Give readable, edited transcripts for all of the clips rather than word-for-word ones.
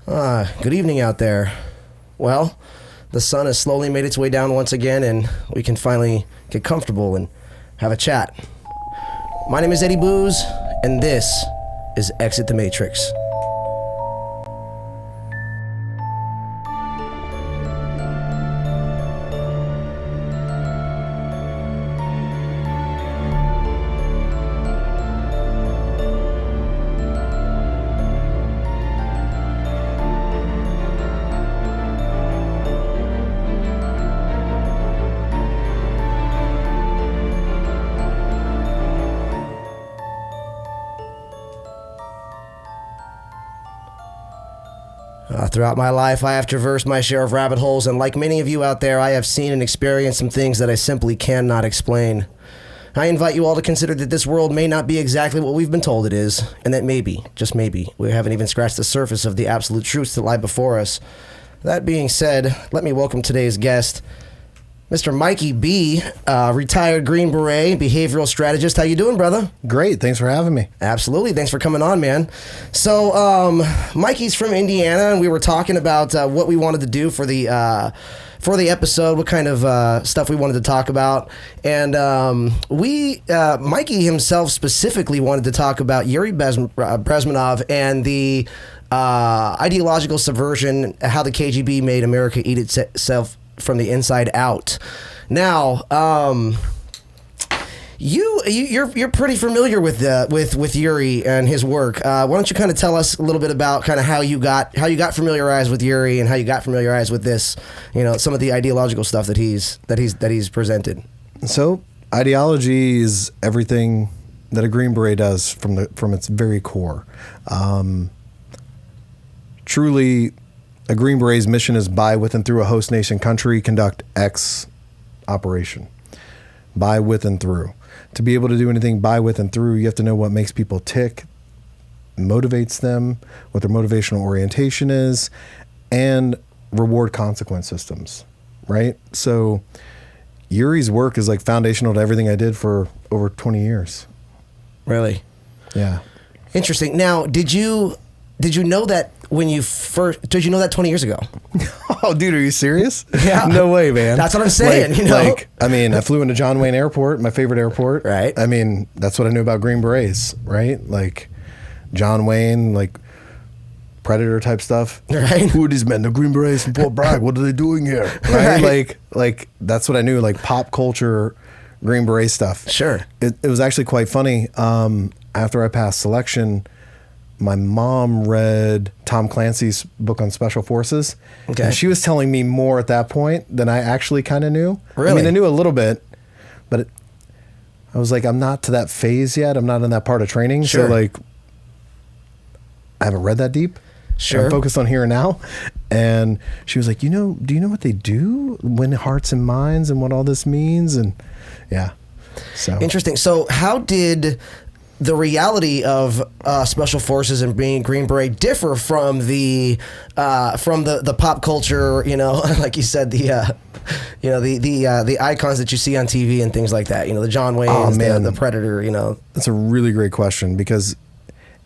Good evening out there. Well, the sun has slowly made its way down once again, and we can finally get comfortable and have a chat. My name is Eddie Booze, and this is Exit the Matrix. Throughout my life, I have traversed my share of rabbit holes, and like many of you out there, I have seen and experienced some things that I simply cannot explain. I invite you all to consider that this world may not be exactly what we've been told it is, and that maybe, just maybe, we haven't even scratched the surface of the absolute truths that lie before us. That being said, let me welcome today's guest, Mr. Mikey B, retired Green Beret, behavioral strategist. How you doing, brother? Great. Thanks for having me. Absolutely. Thanks for coming on, man. So, Mikey's from Indiana, and we were talking about what we wanted to do for the episode, what kind of stuff we wanted to talk about. And Mikey himself specifically wanted to talk about Yuri Bezmenov and the ideological subversion, how the KGB made America eat itself from the inside out. Now, you're pretty familiar with Yuri and his work. Why don't you kind of tell us a little bit about kind of how you got familiarized with Yuri and how you got familiarized with this, some of the ideological stuff that he's presented. So, ideology is everything that a Green Beret does from its very core. Truly, a Green Beret's mission is by, with, and through a host nation country, conduct X operation. By, with, and through. To be able to do anything by, with, and through, you have to know what makes people tick, motivates them, what their motivational orientation is, and reward consequence systems, right? So Yuri's work is like foundational to everything I did for over 20 years. Really? Yeah. Interesting. Now, did you know that did you know that 20 years ago? Oh, dude, are you serious? Yeah. No way, man. That's what I'm saying, I flew into John Wayne Airport, my favorite airport. Right. I mean, that's what I knew about Green Berets, right? Like, John Wayne, like, Predator type stuff. Right. Who are these men? The Green Berets from Fort Bragg. What are they doing here? Right? Right. Like, that's what I knew, like, pop culture Green Beret stuff. Sure. It was actually quite funny. After I passed selection, my mom read Tom Clancy's book on Special Forces. Okay. And she was telling me more at that point than I actually kind of knew. Really? I mean, I knew a little bit, but I was like, I'm not to that phase yet. I'm not in that part of training. Sure. So, like, I haven't read that deep. Sure. I'm focused on here and now. And she was like, do you know what they do? Win hearts and minds and what all this means? And yeah. So interesting. So how did the reality of special forces and being Green Beret differ from the pop culture, like you said, the icons that you see on TV and things like that, the John Waynes, the Predator, That's a really great question, because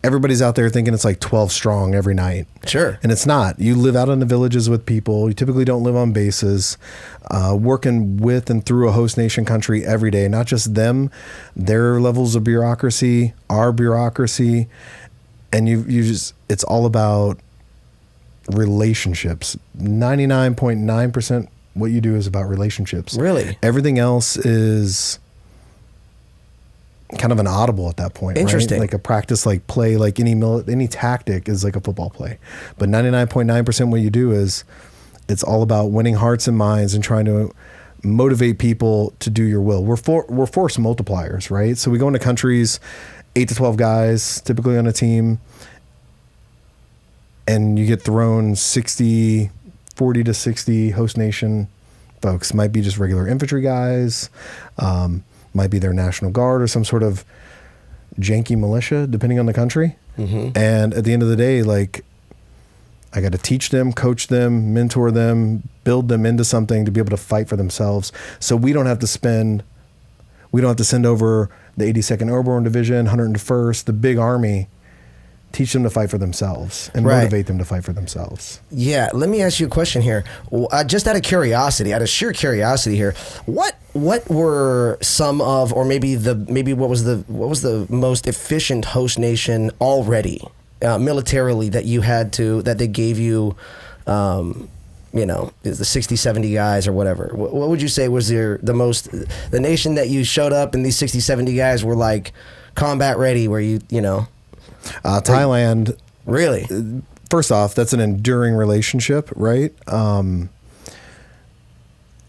everybody's out there thinking it's like 12 strong every night. Sure. And it's not. You live out in the villages with people. You typically don't live on bases, working with and through a host nation country every day. Not just them, their levels of bureaucracy, our bureaucracy. And it's all about relationships. 99.9% what you do is about relationships. Really? Everything else is kind of an audible at that point. Interesting. Right? Like a practice, like play, like any tactic is like a football play. But 99.9% what you do is it's all about winning hearts and minds and trying to motivate people to do your will. We're force multipliers, right? So we go into countries, 8 to 12 guys typically on a team, and you get thrown 40 to 60 host nation folks. Might be just regular infantry guys, might be their National Guard or some sort of janky militia, depending on the country. Mm-hmm. And at the end of the day, like, I got to teach them, coach them, mentor them, build them into something to be able to fight for themselves. So we don't have to send over the 82nd Airborne Division, 101st, the big army, teach them to fight for themselves and Right. motivate them to fight for themselves. Yeah, let me ask you a question here. Just out of curiosity, out of sheer curiosity here, what were some of, or maybe what was the most efficient host nation already militarily that they gave you, the 60, 70 guys or whatever? What would you say was the nation that you showed up and these 60, 70 guys were like combat ready, where Thailand. Really? First off, that's an enduring relationship, right?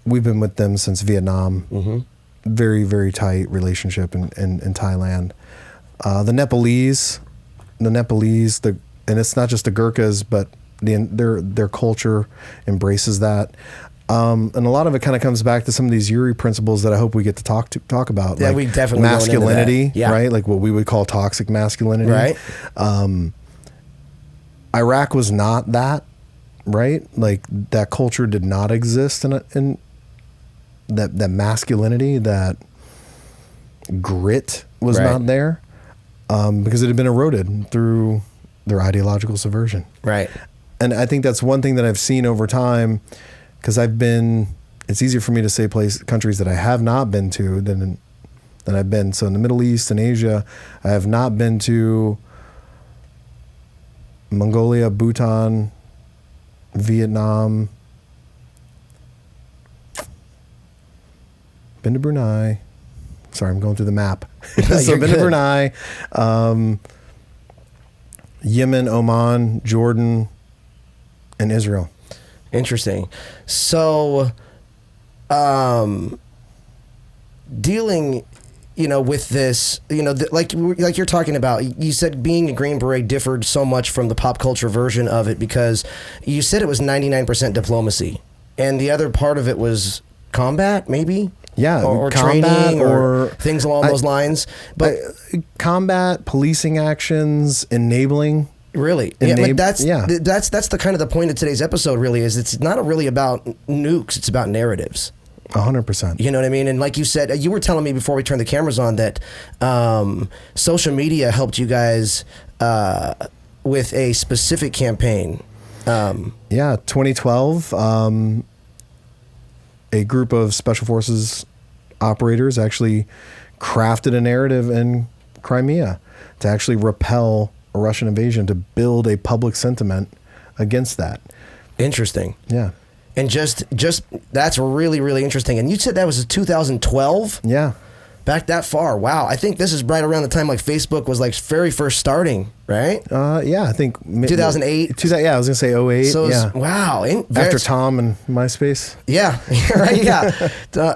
We've been with them since Vietnam. Mm-hmm. Very, very tight relationship in Thailand. The Nepalese, and it's not just the Gurkhas, but their culture embraces that. And a lot of it kind of comes back to some of these Yuri principles that I hope we get to talk about. Yeah, like we definitely masculinity, yeah. right? Like what we would call toxic masculinity, right? Iraq was not that, right? Like that culture did not exist in that masculinity, that grit was not there, because it had been eroded through their ideological subversion, right? And I think that's one thing that I've seen over time. Because it's easier for me to say countries that I have not been to than I've been. So in the Middle East and Asia, I have not been to Mongolia, Bhutan, Vietnam. Been to Brunei. Sorry, I'm going through the map. So I've been to Brunei, Yemen, Oman, Jordan, and Israel. Interesting. So, dealing, with this, like you're talking about, you said being a Green Beret differed so much from the pop culture version of it because you said it was 99% diplomacy, and the other part of it was combat, maybe. Yeah, or combat, training or things along those lines. But combat, policing actions, enabling. Really, that's the kind of the point of today's episode. Really, is it's not really about nukes; it's about narratives. 100%. You know what I mean? And like you said, you were telling me before we turned the cameras on that social media helped you guys with a specific campaign. 2012, a group of Special Forces operators actually crafted a narrative in Crimea to actually repel a Russian invasion, to build a public sentiment against that. Interesting. Yeah. And just that's really, really interesting. And you said that was 2012? Yeah. Back that far. Wow. I think this is right around the time like Facebook was like very first starting, right? Yeah, I think 2008. Yeah, I was gonna say 08. So yeah. Wow. After Tom and MySpace. Yeah. Right. Yeah.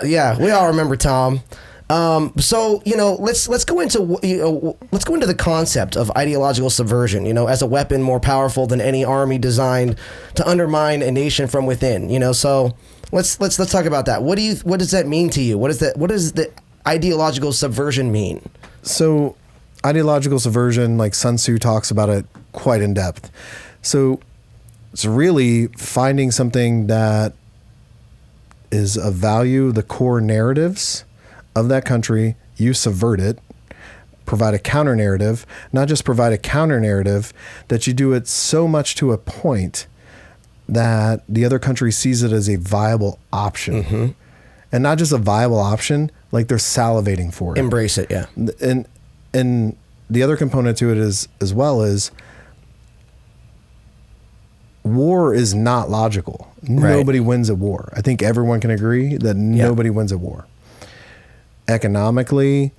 Yeah. We all remember Tom. So let's go into the concept of ideological subversion. As a weapon more powerful than any army designed to undermine a nation from within. So let's talk about that. What does that mean to you? What does the ideological subversion mean? So, ideological subversion, like Sun Tzu talks about it quite in depth. So, it's really finding something that is of value, the core narratives of that country, you subvert it, provide a counter narrative, not just provide a counter narrative, that you do it so much to a point that the other country sees it as a viable option. Mm-hmm. And not just a viable option, like they're salivating for it. Embrace it, yeah. And the other component to it is, as well, is war is not logical. Right. Nobody wins at war. I think everyone can agree that nobody wins at war. Economically,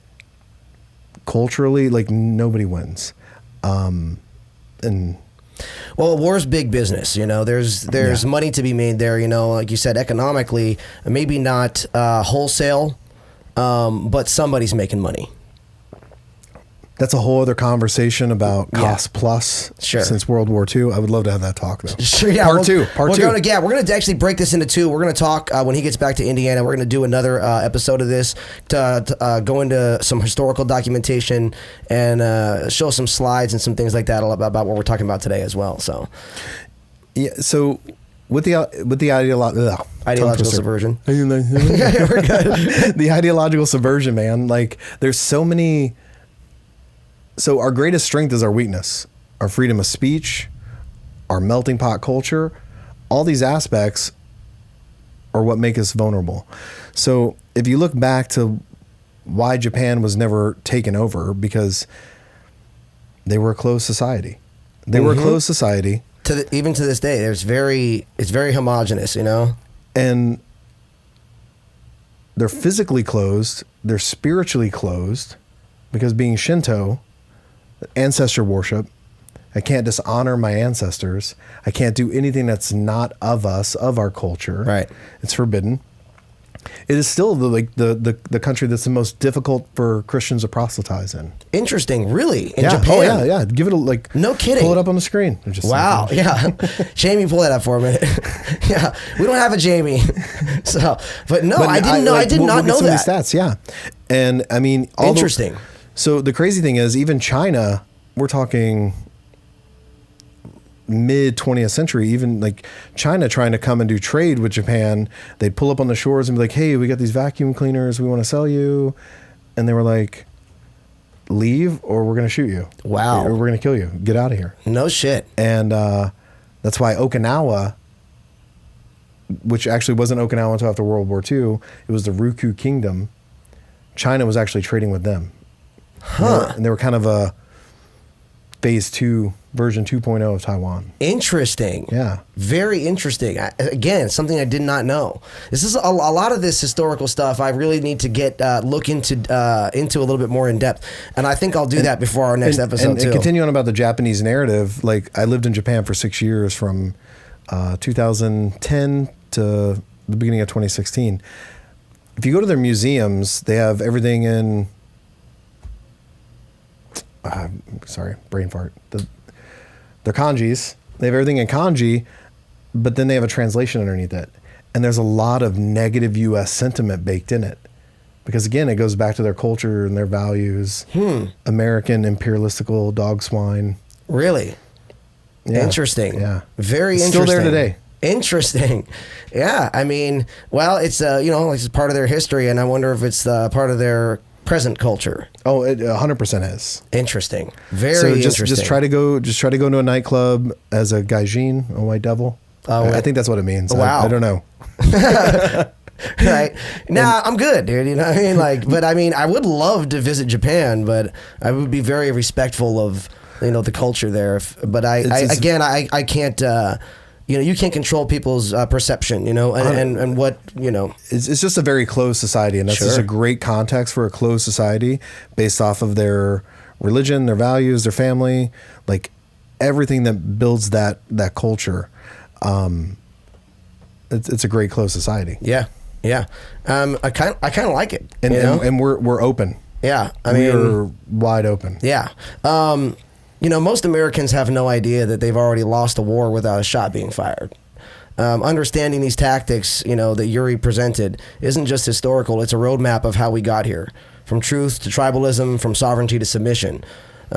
culturally, like nobody wins. Well, war's big business. There's money to be made there. Like you said, economically, maybe not wholesale, but somebody's making money. That's a whole other conversation about cost plus since World War II. I would love to have that talk, though. Sure, yeah. Part two. We're going to actually break this into two. We're going to talk when he gets back to Indiana. We're going to do another episode of this to go into some historical documentation and show some slides and some things like that about what we're talking about today as well. So, yeah. So with the ideological subversion, we're good. The ideological subversion, man. Like there's so many. So our greatest strength is our weakness. our freedom of speech, our melting pot culture, all these aspects are what make us vulnerable. So if you look back to why Japan was never taken over, because they were a closed society. They were a closed society. Even to this day, it's very homogenous, you know? And they're physically closed. They're spiritually closed because being Shinto, ancestor worship, I can't dishonor my ancestors. I can't do anything that's not of us, of our culture. Right. It's forbidden. It is still the country that's the most difficult for Christians to proselytize in. Interesting, really? In yeah. Japan? Oh, yeah. Give it a, no kidding. Pull it up on the screen. Wow, yeah. Jamie, pull that up for a minute. Yeah, we don't have a Jamie. So, but no, I didn't know. I did not know that. Stats, yeah. And I mean, interesting. So the crazy thing is, even China, we're talking mid 20th century, even like China trying to come and do trade with Japan, they'd pull up on the shores and be like, hey, we got these vacuum cleaners we want to sell you. And they were like, leave or we're going to shoot you. Wow. Or we're going to kill you. Get out of here. No shit. And that's why Okinawa, which actually wasn't Okinawa until after World War II, it was the Ryukyu Kingdom. China was actually trading with them. Huh. And they were kind of a phase 2, version 2.0 of Taiwan. Interesting. Yeah. Very interesting. Again, something I did not know. This is a lot of this historical stuff I really need to get look into a little bit more in depth. And I think I'll do that before our next episode too. And continue on about the Japanese narrative, like I lived in Japan for 6 years from 2010 to the beginning of 2016. If you go to their museums, they have everything in sorry, brain fart. They're kanjis. They have everything in kanji, but then they have a translation underneath it. And there's a lot of negative U.S. sentiment baked in it. Because again, it goes back to their culture and their values. American imperialistical dog swine. Really? Yeah. Interesting. Yeah. Very it's interesting. Still there today. Interesting. Yeah. I mean, well, it's, it's part of their history, and I wonder if it's part of their present culture. Oh, it 100% is. Interesting. Very interesting. Interesting. Just try to go to a nightclub as a gaijin, a white devil. I think that's what it means. Wow. I don't know. Right. Nah, I'm good, dude. You know what I mean? Like, but I mean, I would love to visit Japan, but I would be very respectful of, the culture there. But I can't, you can't control people's perception, and what, It's just a very closed society, and that's just a great context for a closed society based off of their religion, their values, their family, like everything that builds that culture. It's a great closed society. Yeah. Yeah. I kind of like it. And we're open. Yeah. We're wide open. Yeah. Most Americans have no idea that they've already lost a war without a shot being fired. Understanding these tactics, that Yuri presented isn't just historical. It's a roadmap of how we got here, from truth to tribalism, from sovereignty to submission.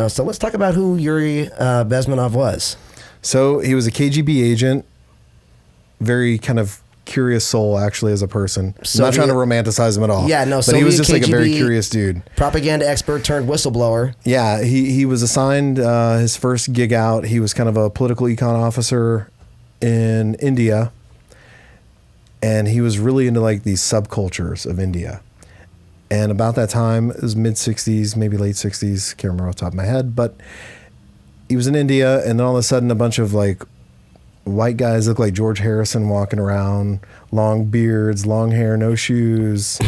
So let's talk about who Yuri Bezmenov was. So he was a KGB agent, very kind of curious soul, actually, as a person. I'm not trying to romanticize him at all. Yeah, no. But he was just like a very curious dude. Propaganda expert turned whistleblower. Yeah, he was assigned his first gig out. He was kind of a political econ officer in India, and he was really into like these subcultures of India. And about that time, it was mid 60s, maybe late 60s, can't remember off the top of my head, but he was in India, and then all of a sudden a bunch of like white guys look like George Harrison walking around, long beards, long hair, no shoes.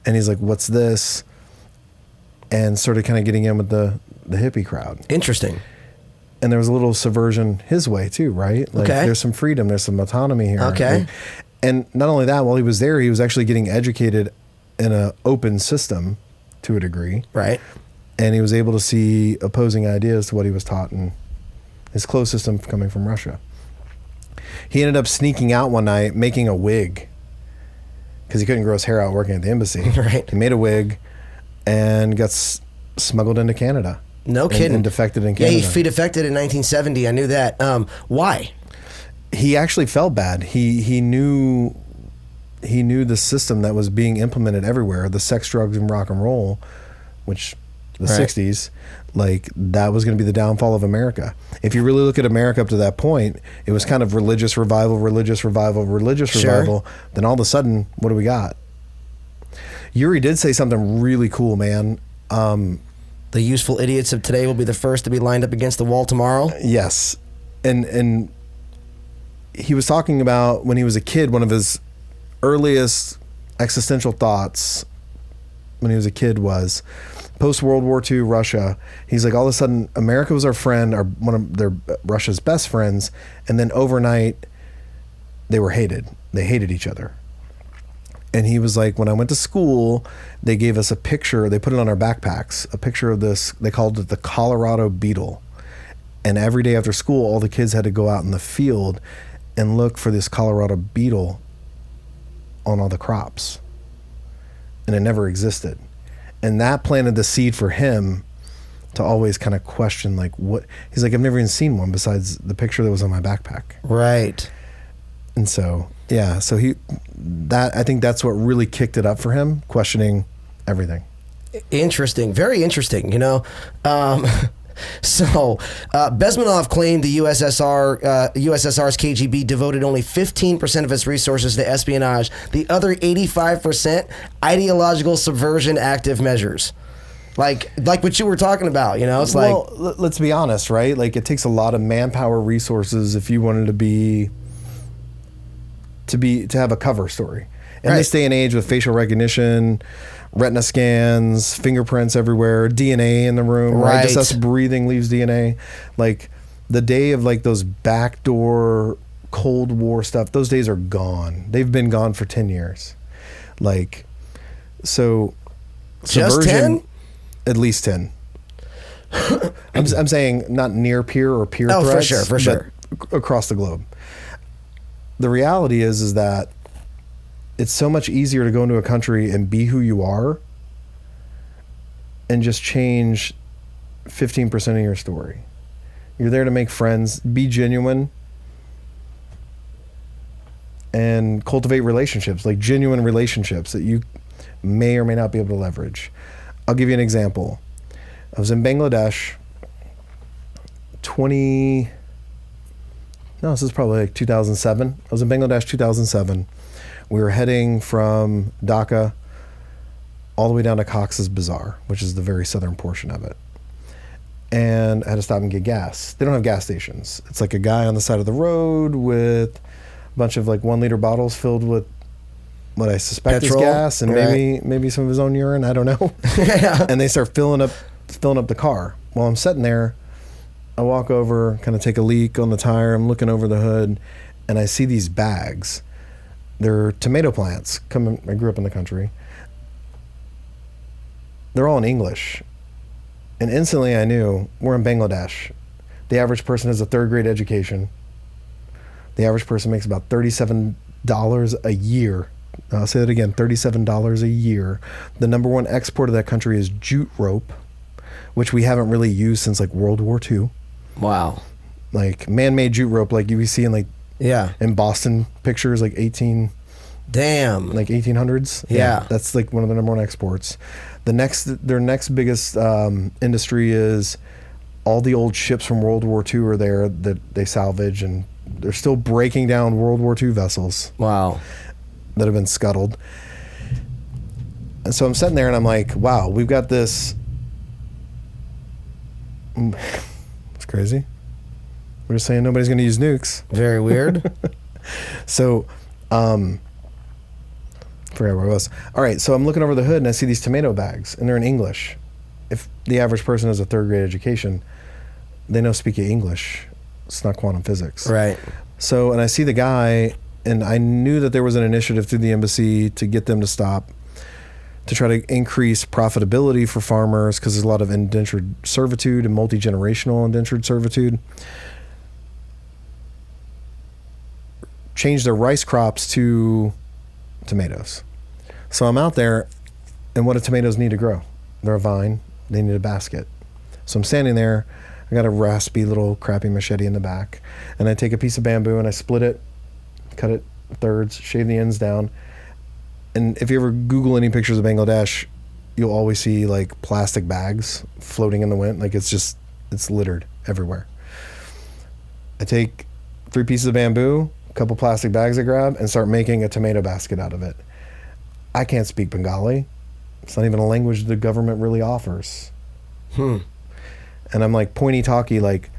And he's like, what's this? And started kind of getting in with the hippie crowd. Interesting. And there was a little subversion his way too, right? Like there's some freedom, there's some autonomy here. Okay. Like, and not only that, while he was there, he was actually getting educated in an open system to a degree. Right. And he was able to see opposing ideas to what he was taught in his closed system coming from Russia. He ended up sneaking out one night, making a wig, because he couldn't grow his hair out working at the embassy. Right. He made a wig and got smuggled into Canada. No kidding. And defected in Canada. Yeah, he defected in 1970. I knew that. Why? He actually felt bad. He knew the system that was being implemented everywhere, the sex, drugs, and rock and roll, which the Right. 60s, like that was going to be the downfall of America. If you really look at America up to that point, it was kind of religious revival, religious revival, religious Sure. revival. Then all of a sudden, what do we got? Yuri did say something really cool, man. The useful idiots of today will be the first to be lined up against the wall tomorrow. Yes. And he was talking about when he was a kid, one of his earliest existential thoughts when he was a kid was post World War II Russia. He's like, all of a sudden America was our friend, or one of their Russia's best friends, and then overnight they were hated. They hated each other. And he was like, when I went to school, they gave us a picture, they put it on our backpacks, a picture of this, they called it the Colorado beetle. And every day after school, all the kids had to go out in the field and look for this Colorado beetle on all the crops. And it never existed. And that planted the seed for him to always kind of question, like, what? He's like, I've never even seen one besides the picture that was on my backpack. Right. And so, yeah, so I think that's what really kicked it up for him, questioning everything. Interesting. Very interesting, you know. So, Bezmenov claimed the USSR's KGB devoted only 15% of its resources to espionage. The other 85%, ideological subversion active measures. Like what you were talking about, you know? It's like... Well, let's be honest, right? Like, it takes a lot of manpower resources if you wanted to have a cover story. In Right. this day and age with facial recognition, retina scans, fingerprints everywhere, DNA in the room, right? Just Right. us breathing leaves DNA. Like the day of like those backdoor Cold War stuff, those days are gone. They've been gone for 10 years. Like, so Just subversion, 10? at least 10. I'm saying not near peer or peer Oh, for threats, sure, for but sure. across the globe. The reality is that it's so much easier to go into a country and be who you are and just change 15% of your story. You're there to make friends, be genuine, and cultivate relationships, like genuine relationships that you may or may not be able to leverage. I'll give you an example. I was in Bangladesh this is probably like 2007. I was in Bangladesh 2007. We were heading from Dhaka all the way down to Cox's Bazar, which is the very southern portion of it. And I had to stop and get gas. They don't have gas stations. It's like a guy on the side of the road with a bunch of like 1 liter bottles filled with what I suspect Petrol? is gas and Right. maybe some of his own urine. I don't know. Yeah. And they start filling up the car. While I'm sitting there, I walk over, kind of take a leak on the tire. I'm looking over the hood, and I see these bags. They're tomato plants. I grew up in the country. They're all in English. And instantly I knew we're in Bangladesh. The average person has a 3rd grade education. The average person makes about $37 a year. I'll say that again, $37 a year. The number one export of that country is jute rope, which we haven't really used since like World War II. Wow. Like man-made jute rope, like you see in like Yeah. in Boston pictures, like Damn. 1800s. Yeah. That's like one of the number one exports. Their next biggest industry is all the old ships from World War II are there that they salvage, and they're still breaking down World War II vessels Wow. that have been scuttled. And so I'm sitting there and I'm like, wow, we've got this. It's crazy. We're just saying nobody's going to use nukes. Very weird. So, forgot where I was. All right, so I'm looking over the hood and I see these tomato bags, and they're in English. If the average person has a 3rd grade education, they know speak English. It's not quantum physics. Right. So, and I see the guy, and I knew that there was an initiative through the embassy to get them to stop, to try to increase profitability for farmers, because there's a lot of indentured servitude and multi-generational indentured servitude. Change their rice crops to tomatoes. So I'm out there, and what do tomatoes need to grow? They're a vine. They need a basket. So I'm standing there. I got a raspy little crappy machete in the back, and I take a piece of bamboo and I split it, cut it thirds, shave the ends down. And if you ever Google any pictures of Bangladesh, you'll always see like plastic bags floating in the wind. Like it's littered everywhere. I take 3 pieces of bamboo, a couple plastic bags I grab, and start making a tomato basket out of it. I can't speak Bengali. It's not even a language the government really offers. And I'm like pointy talkie, like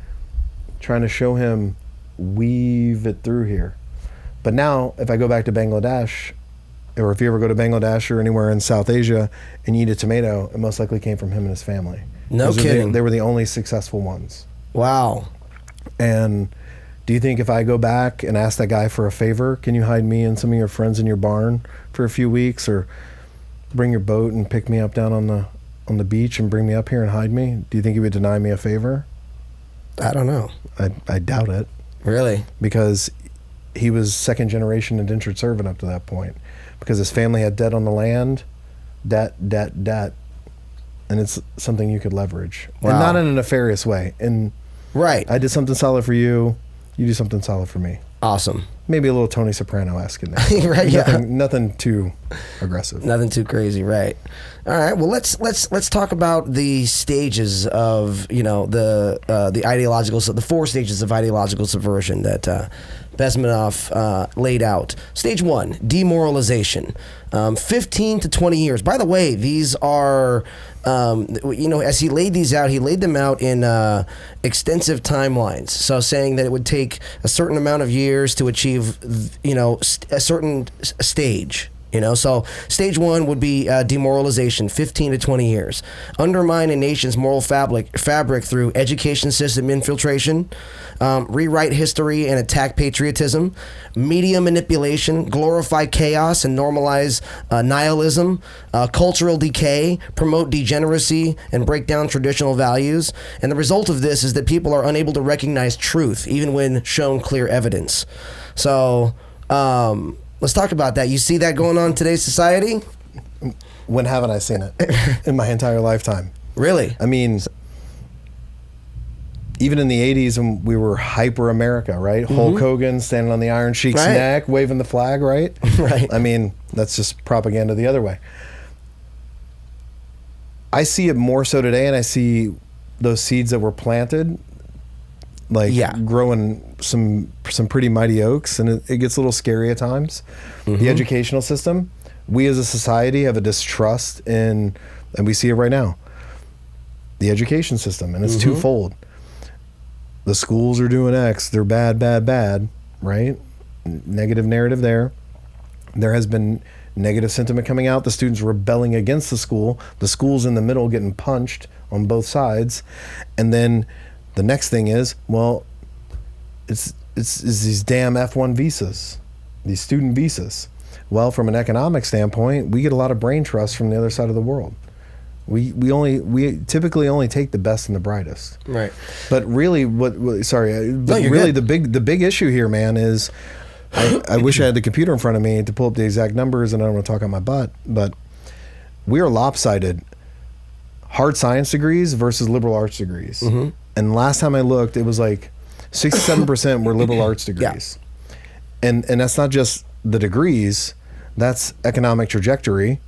trying to show him weave it through here. But now if I go back to Bangladesh, or if you ever go to Bangladesh or anywhere in South Asia and you eat a tomato, it most likely came from him and his family. No kidding. They were the only successful ones. Wow. And do you think if I go back and ask that guy for a favor, can you hide me and some of your friends in your barn for a few weeks, or bring your boat and pick me up down on the beach and bring me up here and hide me? Do you think he would deny me a favor? I don't know. I doubt it. Really? Because he was second generation indentured servant up to that point. Because his family had debt on the land, debt. And it's something you could leverage. Wow. And not in a nefarious way. And right. I did something solid for you, you do something solid for me. Awesome. Maybe a little Tony Soprano-esque in there. Right, yeah. Nothing too aggressive. Nothing too crazy, right? All right. Well, let's talk about the stages of the ideological, the 4 stages of ideological subversion that Bezmenov laid out. Stage 1, demoralization, 15 to 20 years. By the way, these are. As he laid these out, he laid them out in extensive timelines. So saying that it would take a certain amount of years to achieve, a certain stage. So stage 1 would be demoralization, 15 to 20 years. Undermine a nation's moral fabric through education system infiltration, rewrite history and attack patriotism, media manipulation, glorify chaos and normalize nihilism, cultural decay, promote degeneracy, and break down traditional values. And the result of this is that people are unable to recognize truth, even when shown clear evidence. So, let's talk about that. You see that going on in today's society? When haven't I seen it in my entire lifetime? Really? I mean, even in the 80s when we were hyper America, right? Mm-hmm. Hulk Hogan standing on the Iron Sheik's neck, waving the flag, right? Right. I mean, that's just propaganda the other way. I see it more so today, and I see those seeds that were planted growing some pretty mighty oaks, and it gets a little scary at times. Mm-hmm. The educational system, we as a society have a distrust in, and we see it right now, the education system, and it's twofold. The schools are doing X, they're bad, right? Negative narrative there. There has been negative sentiment coming out, the students rebelling against the school's in the middle getting punched on both sides, and then the next thing is, well, it's these damn F1 visas, these student visas. Well, from an economic standpoint, we get a lot of brain trust from the other side of the world. We typically only take the best and the brightest. Right. But really, the big issue here, man, is I wish I had the computer in front of me to pull up the exact numbers, and I don't want to talk on my butt, but we are lopsided. Hard science degrees versus liberal arts degrees. Mm-hmm. And last time I looked, it was like 67% were liberal arts degrees. Yeah. And that's not just the degrees, that's economic trajectory,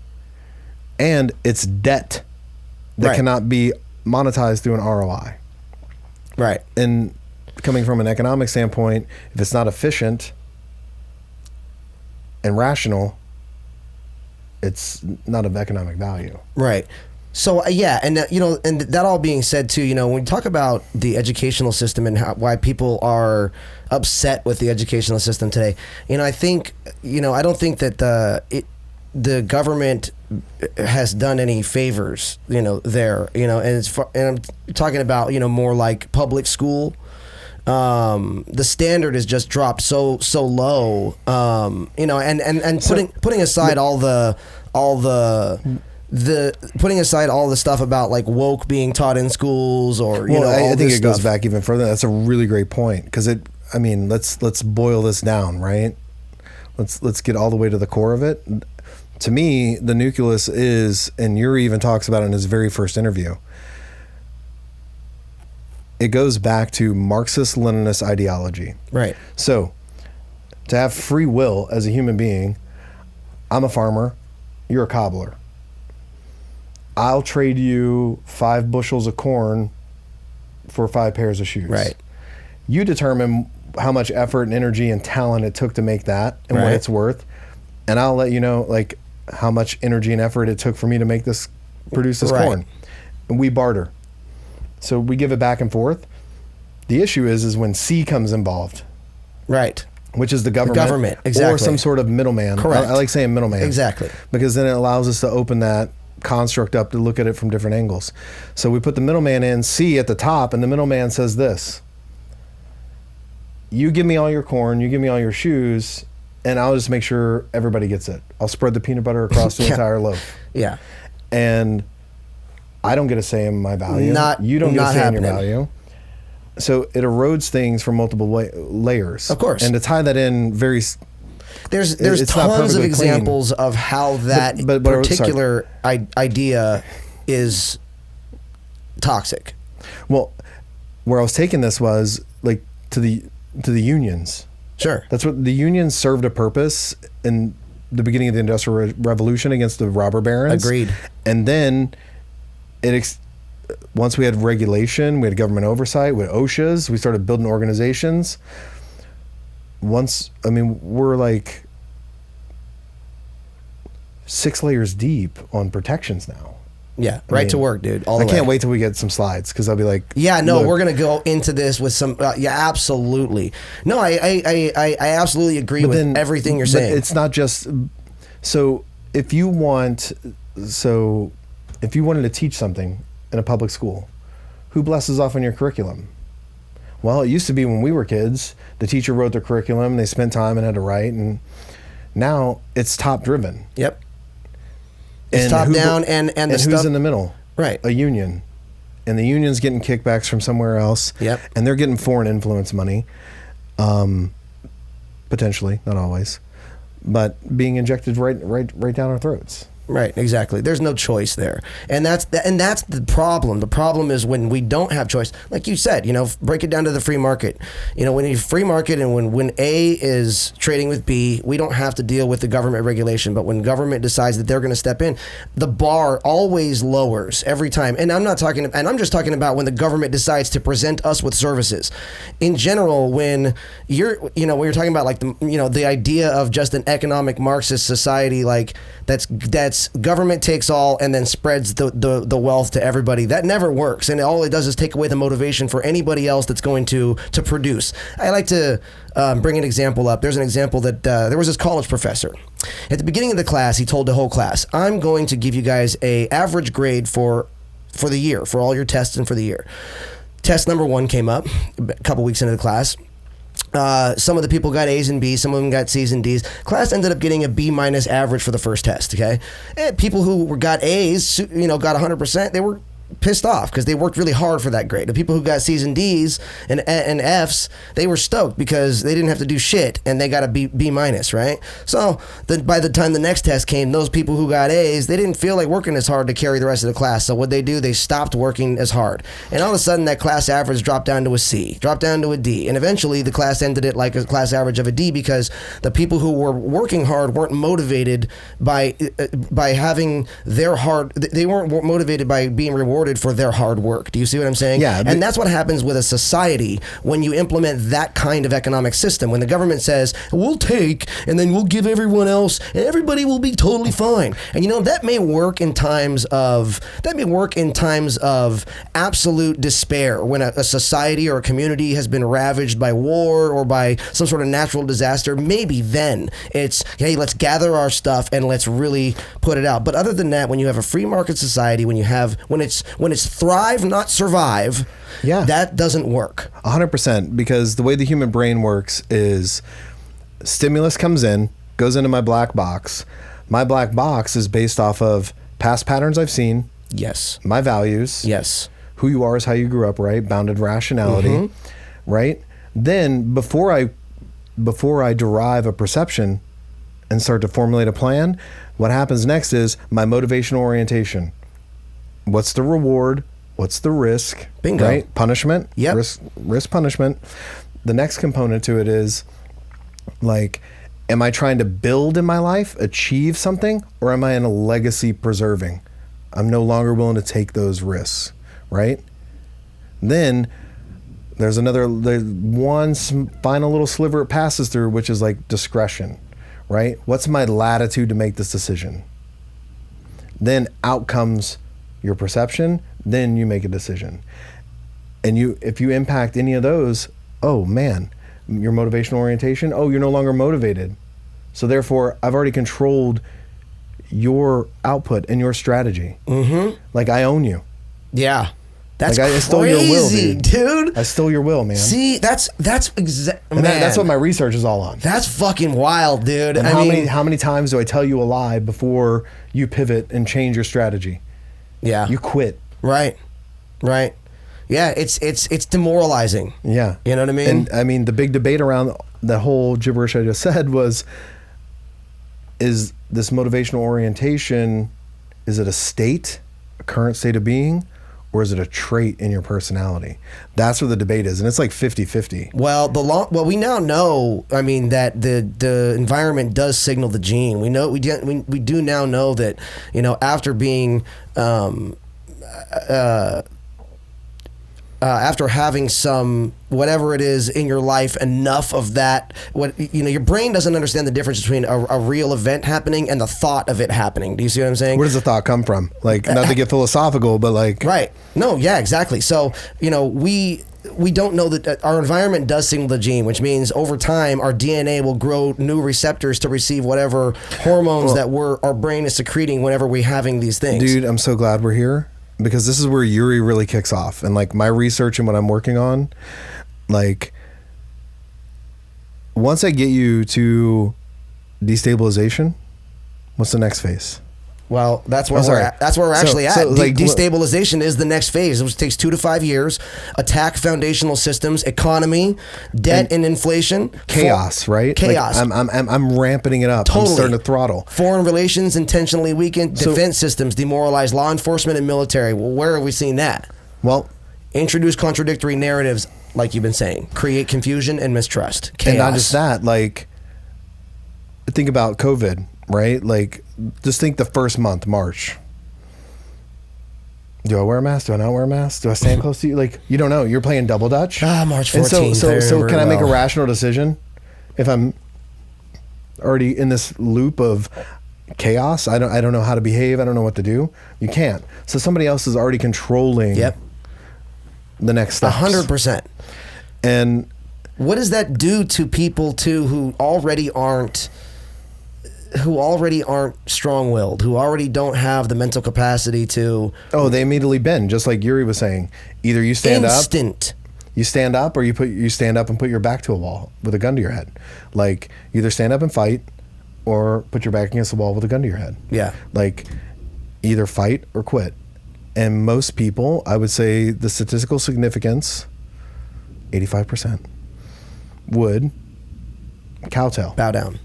and it's debt that cannot be monetized through an ROI. Right. And coming from an economic standpoint, if it's not efficient and rational, it's not of economic value. Right. So and and that all being said too, when we talk about the educational system and why people are upset with the educational system today, I think, I don't think that the government has done any favors, there, and I'm talking about, more like public school. The standard has just dropped so low, and putting aside putting aside all the stuff about like woke being taught in schools, or I think it goes back even further. That's a really great point, because let's boil this down, right? Let's get all the way to the core of it. To me, the nucleus is, and Yuri even talks about it in his very first interview, it goes back to Marxist-Leninist ideology. Right. So, to have free will as a human being, I'm a farmer, you're a cobbler. I'll trade you 5 bushels of corn for 5 pairs of shoes. Right. You determine how much effort and energy and talent it took to make that and what it's worth. And I'll let you know like how much energy and effort it took for me to produce this corn. And we barter. So we give it back and forth. The issue is when C comes involved. Right. Which is the government. The government, exactly. Or some sort of middleman. Correct. I like saying middleman. Exactly. Because then it allows us to open that construct up to look at it from different angles. So we put the middleman in, C at the top, and the middleman says this. You give me all your corn, you give me all your shoes, and I'll just make sure everybody gets it. I'll spread the peanut butter across the entire loaf. Yeah. And I don't get a say in my value. You don't get a say in your value. So it erodes things from multiple layers. Of course. And to tie that in there's tons of examples of how that particular idea is toxic. Well, where I was taking this was like to the unions. Sure. That's what the unions served a purpose in the beginning of the Industrial Revolution against the robber barons. Agreed. And then once we had regulation, we had government oversight, we had OSHAs, we started building organizations. We're like 6 layers deep on protections now. Yeah, to work, dude. I can't wait till we get some slides because I'll be like, yeah, no, we're gonna go into this with some. Yeah, absolutely. No, I absolutely agree with everything you're saying. It's not just so if you wanted to teach something in a public school, who blesses off on your curriculum? Well, it used to be when we were kids, the teacher wrote the curriculum, they spent time and had to write, and now it's top driven. Yep. It's top down and the who's stuff in the middle? Right. A union. And the union's getting kickbacks from somewhere else. Yep. And they're getting foreign influence money. Potentially, not always. But being injected right down our throats. Right, exactly. There's no choice there. And that's the problem. The problem is when we don't have choice. Like you said, break it down to the free market. When you free market and when A is trading with B, we don't have to deal with the government regulation. But when government decides that they're going to step in, the bar always lowers every time. And I'm just talking about when the government decides to present us with services. In general, when you're talking about like the idea of just an economic Marxist society, like that's government takes all and then spreads the wealth to everybody. That never works, and all it does is take away the motivation for anybody else that's going to produce. I like to bring an example up. There's an example that there was this college professor. At the beginning of the class, he told the whole class, "I'm going to give you guys a average grade for the year, for all your tests and for the year." Test number 1 came up a couple weeks into the class. Some of the people got A's and B's, some of them got C's and D's. Class ended up getting a B- average for the first test, okay? And people who got A's, got 100%, they were pissed off because they worked really hard for that grade. The people who got C's and D's and F's, they were stoked because they didn't have to do shit and they got a B-, right? So by the time the next test came, those people who got A's, they didn't feel like working as hard to carry the rest of the class. So what they do, they stopped working as hard. And all of a sudden that class average dropped down to a C, dropped down to a D. And eventually the class ended it like a class average of a D because the people who were working hard weren't motivated by having their hard, they weren't motivated by being rewarded for their hard work. Do you see what I'm saying? Yeah. And that's what happens with a society when you implement that kind of economic system. When the government says, we'll take and then we'll give everyone else and everybody will be totally fine. And that may work in times of absolute despair, when a society or a community has been ravaged by war or by some sort of natural disaster. Maybe then it's, hey, let's gather our stuff and let's really put it out. But other than that, when you have a free market society, when it's thrive, not survive, that doesn't work. 100%, because the way the human brain works is stimulus comes in, goes into my black box. My black box is based off of past patterns I've seen. Yes. My values. Yes. Who you are is how you grew up, right? Bounded rationality, right? Then before I derive a perception and start to formulate a plan, what happens next is my motivational orientation. What's the reward? What's the risk? Bingo. Right? Punishment. Yep. Risk, punishment. The next component to it is like, am I trying to build in my life, achieve something, or am I in a legacy preserving? I'm no longer willing to take those risks, right? Then there's one final little sliver it passes through, which is like discretion, right? What's my latitude to make this decision? Then out comes your perception, then you make a decision. And if you impact any of those, oh man, your motivational orientation, oh, you're no longer motivated. So therefore, I've already controlled your output and your strategy. Mm-hmm. Like I own you. Yeah. That's like I stole your will, dude. I stole your will, man. See, that's exactly. That's what my research is all on. That's fucking wild, dude. And how many times do I tell you a lie before you pivot and change your strategy? Yeah. You quit. Right. Yeah, it's demoralizing. Yeah. You know what I mean? And I mean, the big debate around the whole gibberish I just said was, is this motivational orientation, is it a state, a current state of being, or is it a trait in your personality? That's where the debate is, and it's like 50-50. Well, we now know, I mean, that the environment does signal the gene. We know we do now know that, you know, after being after having some whatever it is in your life, enough of that, your brain doesn't understand the difference between a real event happening and the thought of it happening. Do you see what I'm saying? Where does the thought come from? Like, not to get philosophical, but like... Right. No, yeah, exactly. So, you know, we don't know that our environment does signal the gene, which means over time our DNA will grow new receptors to receive whatever hormones that our brain is secreting whenever we're having these things. Dude, I'm so glad we're here, because this is where Yuri really kicks off. And like my research and what I'm working on, like once I get you to destabilization, what's the next phase? Well, that's where we're at. That's where we're actually at. Like, destabilization is the next phase, which takes 2 to 5 years. Attack foundational systems, economy, debt and inflation, chaos, right? Chaos. Like I'm ramping it up. Totally. I'm starting to throttle. Foreign relations intentionally weakened. Defense systems demoralized. Law enforcement and military. Well, where have we seen that? Well, introduce contradictory narratives, like you've been saying. Create confusion and mistrust. Chaos. And not just that. Like, think about COVID. Right? Like, just think the first month, March. Do I wear a mask? Do I not wear a mask? Do I stand close to you? Like, you don't know. You're playing double dutch. March 14th. And so can I make a rational decision if I'm already in this loop of chaos? I don't know how to behave. I don't know what to do. You can't. So somebody else is already controlling the next steps. 100%. And what does that do to people too who already aren't strong-willed, who already don't have the mental capacity to... Oh, they immediately bend, just like Yuri was saying. Either you stand up, or you stand up and put your back to a wall with a gun to your head. Like, either stand up and fight, or put your back against the wall with a gun to your head. Yeah. Like, either fight or quit. And most people, I would say the statistical significance, 85%, would kowtow. Bow down.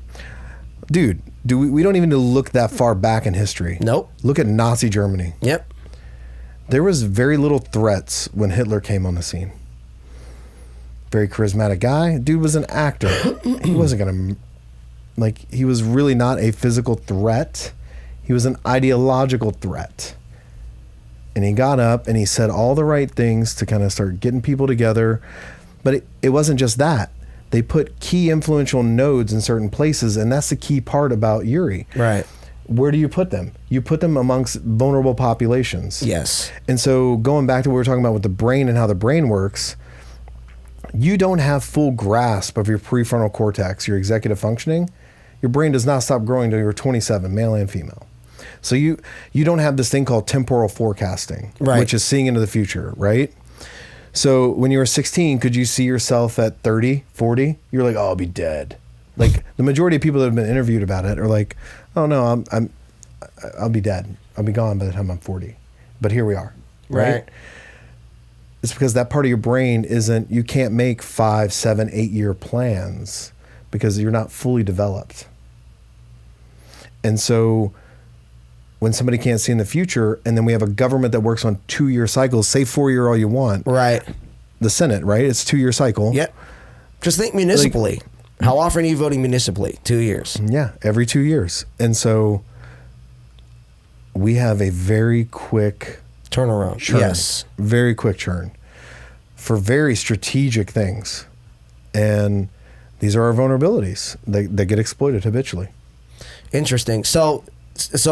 Dude, we don't even need to look that far back in history. Nope. Look at Nazi Germany. Yep. There was very little threats when Hitler came on the scene. Very charismatic guy. Dude was an actor. He wasn't going to... he was really not a physical threat. He was an ideological threat. And he got up and he said all the right things to kind of start getting people together. But it wasn't just that. They put key influential nodes in certain places, and that's the key part about Yuri. Right. Where do you put them? You put them amongst vulnerable populations. Yes. And so going back to what we were talking about with the brain and how the brain works, you don't have full grasp of your prefrontal cortex, your executive functioning. Your brain does not stop growing until you're 27, male and female. So you don't have this thing called temporal forecasting, which is seeing into the future, right? So when you were 16, could you see yourself at 30, 40? You're like, oh, I'll be dead. Like the majority of people that have been interviewed about it are like, oh no, I'll be dead. I'll be gone by the time I'm 40. But here we are, right? It's because that part of your brain you can't make 5, 7, 8 year plans because you're not fully developed. And so when somebody can't see in the future, and then we have a government that works on 2-year cycles, say 4-year all you want. Right. The Senate, right? It's 2-year cycle. Yep. Just think municipally. How often are you voting municipally? 2 years. Yeah, every 2 years. And so we have a very quick turnaround. churn. Yes. Very quick churn for very strategic things. And these are our vulnerabilities that get exploited habitually. Interesting. So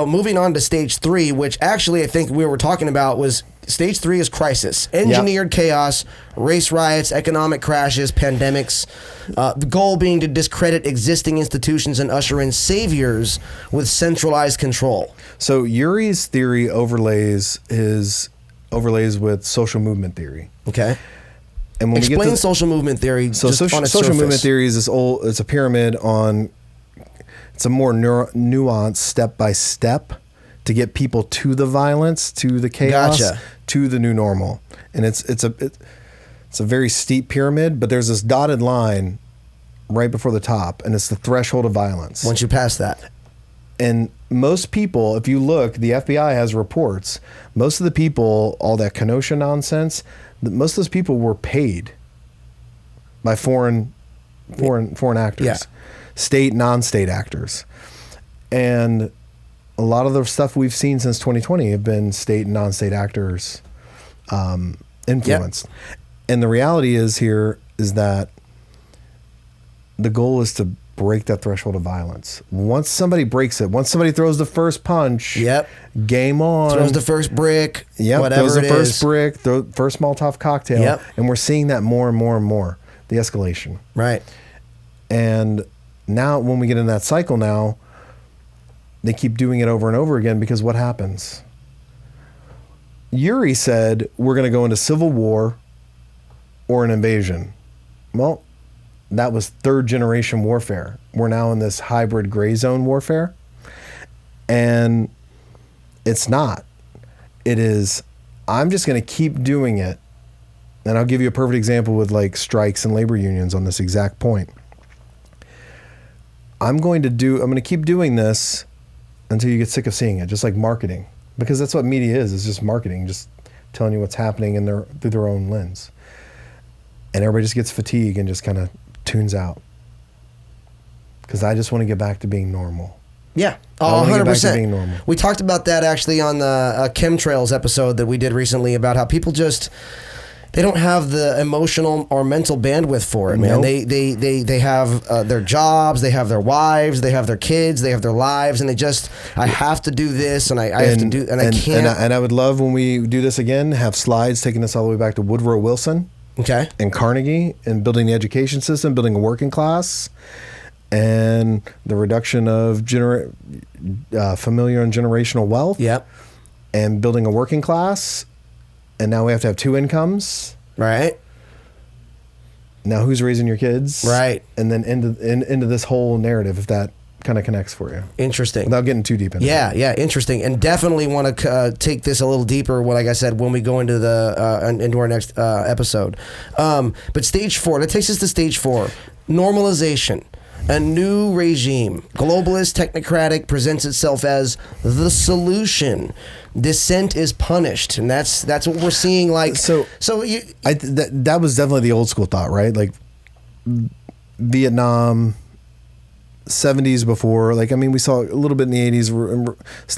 moving on to stage 3, which actually I think we were talking about was stage 3 is crisis, engineered chaos, race riots, economic crashes, pandemics. The goal being to discredit existing institutions and usher in saviors with centralized control. So Uri's theory overlays with social movement theory. Okay. And when Explain we get to social movement theory. So just on its social movement surface. theory is this old. It's a pyramid on. It's a more nuanced step by step to get people to the violence, to the chaos, Gotcha. to the new normal. And it's a very steep pyramid, but there's this dotted line right before the top, and it's the threshold of violence. Once you pass that. And most people, if you look, the FBI has reports. Most of the people, all that Kenosha nonsense, most of those people were paid by foreign actors, Yeah. state, non-state actors. And a lot of the stuff we've seen since 2020 have been state and non-state actors influenced. Yep. And the reality is that the goal is to break that threshold of violence. Once somebody breaks it, once somebody throws the first punch, Yep. game on. Throws the first brick, whatever throws the it first is. brick, the first Molotov cocktail. Yep. And we're seeing that more and more and more, the escalation. Right. And now when we get in that cycle now, they keep doing it over and over again because what happens? Uri said we're going to go into civil war or an invasion. Well, that was third generation warfare. We're now in this hybrid gray zone warfare. And it's not. It is, I'm just going to keep doing it. And I'll give you a perfect example with like strikes and labor unions on this exact point. I'm going to keep doing this until you get sick of seeing it, just like marketing. Because that's what media is. It's just marketing, just telling you what's happening through their own lens. And everybody just gets fatigued and just kind of tunes out. Because I just want to get back to being normal. Yeah, I wanna get back to 100%. being normal. We talked about that actually on the chemtrails episode that we did recently about how people just, they don't have the emotional or mental bandwidth for it, man. Nope. They have their jobs, they have their wives, they have their kids, they have their lives, and they just, I have to do this, and I have to do, and I can't. And I would love when we do this again, have slides taking us all the way back to Woodrow Wilson. Okay. And Carnegie, and building the education system, building a working class, and the reduction of familiar and generational wealth. Yep. And building a working class. And now we have to have 2 incomes. Right. Now who's raising your kids? Right. And then into this whole narrative, if that kind of connects for you. Interesting. Without getting too deep into it. Yeah, interesting. And definitely want to take this a little deeper, like I said, when we go into into our next episode. But stage 4, that takes us to stage 4. Normalization. A new regime, globalist, technocratic, presents itself as the solution. Dissent is punished, and that's what we're seeing. Like that was definitely the old school thought, right? Like Vietnam, 70s before. Like, I mean, we saw a little bit in the 80s,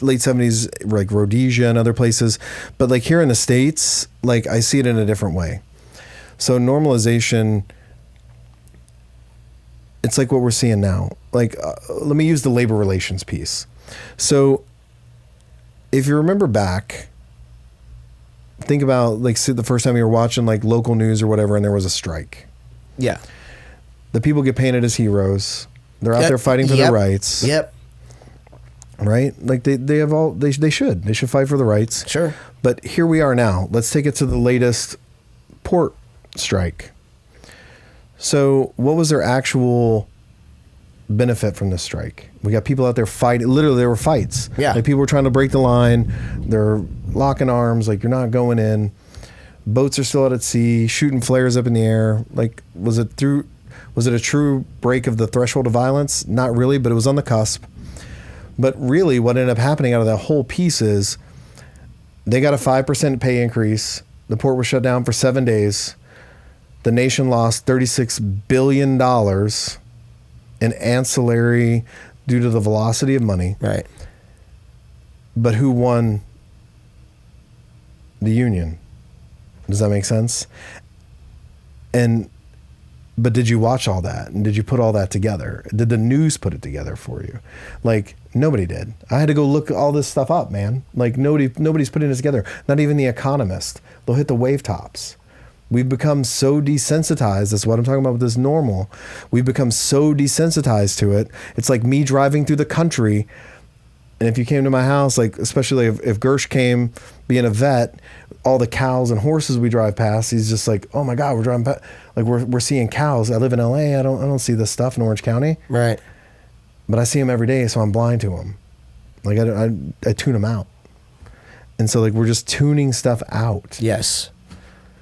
late 70s, like Rhodesia and other places. But like here in the States, like I see it in a different way. So normalization, it's like what we're seeing now. Like, let me use the labor relations piece. So if you remember back, think about like the first time you were watching like local news or whatever, and there was a strike. Yeah. The people get painted as heroes. They're out there fighting for their rights. Yep. Right? Like they should fight for the rights. Sure. But here we are now. Let's take it to the latest port strike. So what was their actual benefit from this strike? We got people out there fighting. Literally, there were fights. Yeah. Like people were trying to break the line. They're locking arms. Like, you're not going in. Boats are still out at sea, shooting flares up in the air. Like, was it a true break of the threshold of violence? Not really, but it was on the cusp. But really, what ended up happening out of that whole piece is they got a 5% pay increase. The port was shut down for 7 days. The nation lost $36 billion in ancillary due to the velocity of money. Right. But who won the union? Does that make sense? But did you watch all that? And did you put all that together? Did the news put it together for you? Like, nobody did. I had to go look all this stuff up, man. Like, nobody's putting it together. Not even The Economist. They'll hit the wave tops. We've become so desensitized. That's what I'm talking about with this normal. We've become so desensitized to it. It's like me driving through the country. And if you came to my house, like, especially if Gersh came being a vet, all the cows and horses we drive past, he's just like, oh my God, we're driving past, like we're seeing cows. I live in LA. I don't see this stuff in Orange County. Right. But I see them every day, so I'm blind to them. Like I tune them out. And so like we're just tuning stuff out. Yes.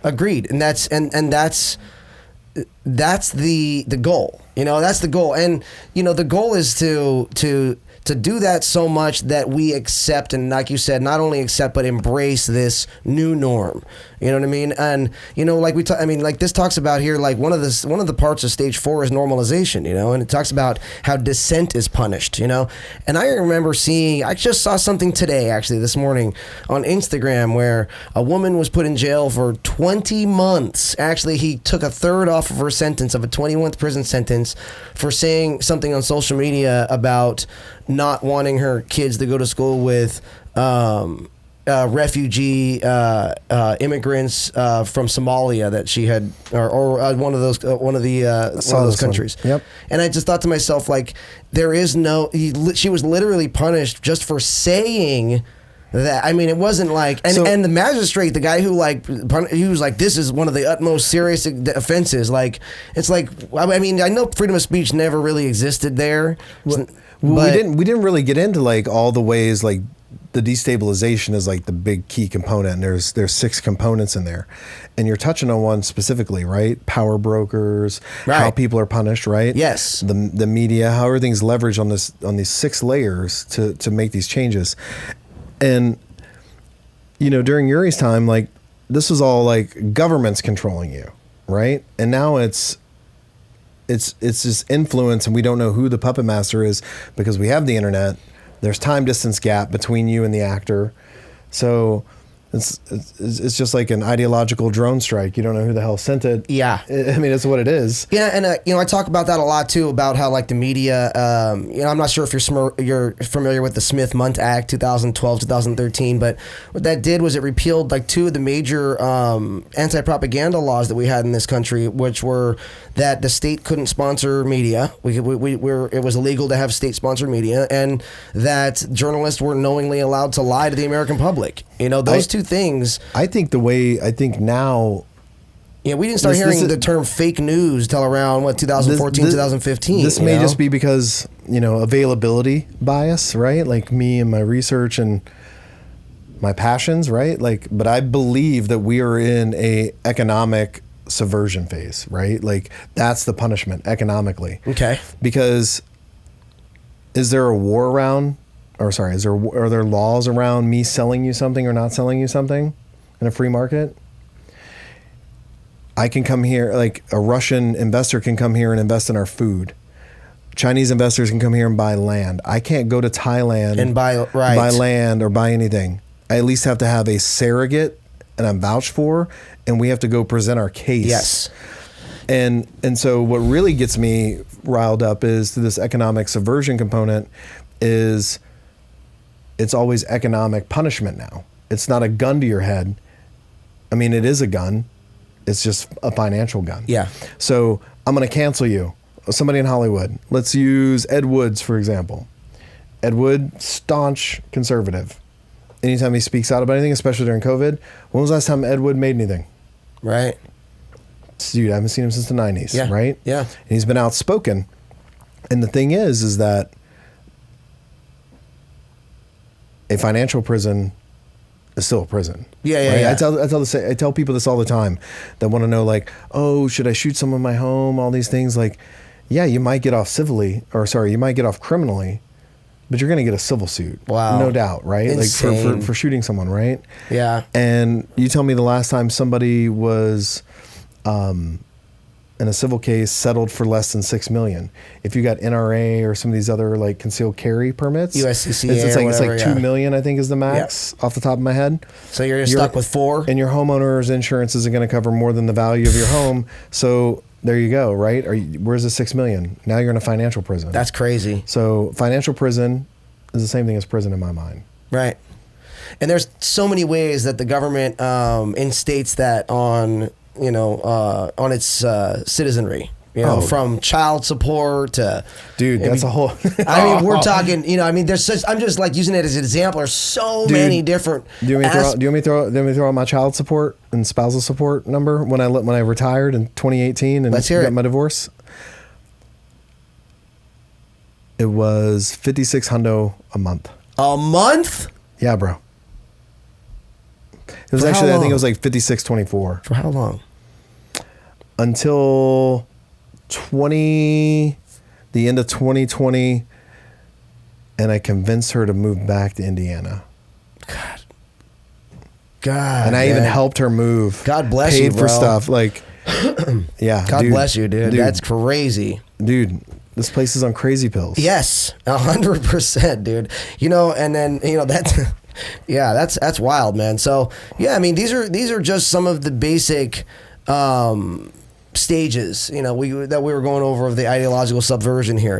Agreed. And that's the goal. You know, that's the goal. And you know, the goal is to do that so much that we accept, and like you said, not only accept but embrace this new norm. You know what I mean? And you know, like like this talks about here, like one of the parts of stage 4 is normalization. You know, and it talks about how dissent is punished. You know, and I remember I just saw something today, actually this morning on Instagram, where a woman was put in jail for 20 months. Actually, he took a third off of her sentence of a 20-month prison sentence for saying something on social media about not wanting her kids to go to school with refugee immigrants from Somalia that she had, or one of those countries. Yep. And I just thought to myself, like, there is she was literally punished just for saying that. I mean, it wasn't like, and the magistrate, the guy who he was like, this is one of the utmost serious offenses. Like, it's like, I mean, I know freedom of speech never really existed there. We didn't really get into like all the ways, like the destabilization is like the big key component, and there's 6 components in there, and you're touching on one specifically, right? Power brokers, right. How people are punished, right? Yes. The media, how everything's leveraged on these 6 layers to make these changes. And you know, during Yuri's time, like this was all like governments controlling you, right? And now it's just influence, and we don't know who the puppet master is because we have the internet. There's time distance gap between you and the actor, so it's just like an ideological drone strike. You don't know who the hell sent it. Yeah, I mean, it's what it is. Yeah, and you know, I talk about that a lot too, about how like the media. You know, I'm not sure if you're familiar with the Smith-Mundt Act, 2012, 2013, but what that did was it repealed like 2 of the major anti-propaganda laws that we had in this country, which were that the state couldn't sponsor media. It was illegal to have state-sponsored media, and that journalists weren't knowingly allowed to lie to the American public. You know, those 2 things. I think now. Yeah, we didn't start hearing the term fake news till around 2014, 2015. This may just be because, you know, availability bias, right? Like me and my research and my passions, right? Like, but I believe that we are in a economic subversion phase, right? Like that's the punishment economically. Okay. Because are there laws around me selling you something or not selling you something in a free market? I can come here, like a Russian investor can come here and invest in our food. Chinese investors can come here and buy land. I can't go to Thailand and buy land or buy anything. I at least have to have a surrogate and I'm vouched for, and we have to go present our case. Yes. And so what really gets me riled up is this economic subversion component is it's always economic punishment now. It's not a gun to your head. I mean, it is a gun. It's just a financial gun. Yeah. So I'm going to cancel you. Somebody in Hollywood. Let's use Ed Woods, for example. Ed Wood, staunch conservative. Anytime he speaks out about anything, especially during COVID, when was the last time Ed Wood made anything? Right. Dude, I haven't seen him since the 90s, yeah. Right? Yeah. And he's been outspoken. And the thing is that a financial prison is still a prison. Yeah, right? yeah. I tell people this all the time that want to know, like, oh, should I shoot someone in my home? All these things. Like, yeah, you might get off you might get off criminally, but you're going to get a civil suit. Wow. No doubt, right? Insane. Like for shooting someone, right? Yeah. And you tell me the last time somebody was in a civil case settled for less than $6 million. If you got NRA or some of these other like concealed carry permits, USCCA it's like whatever, $2 million, I think is the max off the top of my head. So you're stuck with 4, and your homeowner's insurance isn't going to cover more than the value of your home. So there you go, right? Where's the $6 million? Now you're in a financial prison. That's crazy. So financial prison is the same thing as prison in my mind. Right. And there's so many ways that the government instates that on its citizenry. From child support to... Dude, that's a whole... I mean, we're talking, there's such... I'm just like using it as an example. There's so many different... Do you want me to throw out my child support and spousal support number when I retired in 2018 and got my divorce? It was $5,600 a month. A month? Yeah, bro. It was actually, I think it was like $5,624. For how long? Until the end of 2020, and I convinced her to move back to Indiana. God. And I even helped her move. God bless you, bro. Paid for stuff. Like, yeah. God bless you, dude. That's crazy. Dude, this place is on crazy pills. Yes, 100%, dude. And then, that's... Yeah, that's wild, man. So yeah, I mean these are just some of the basic stages, that we were going over of the ideological subversion here,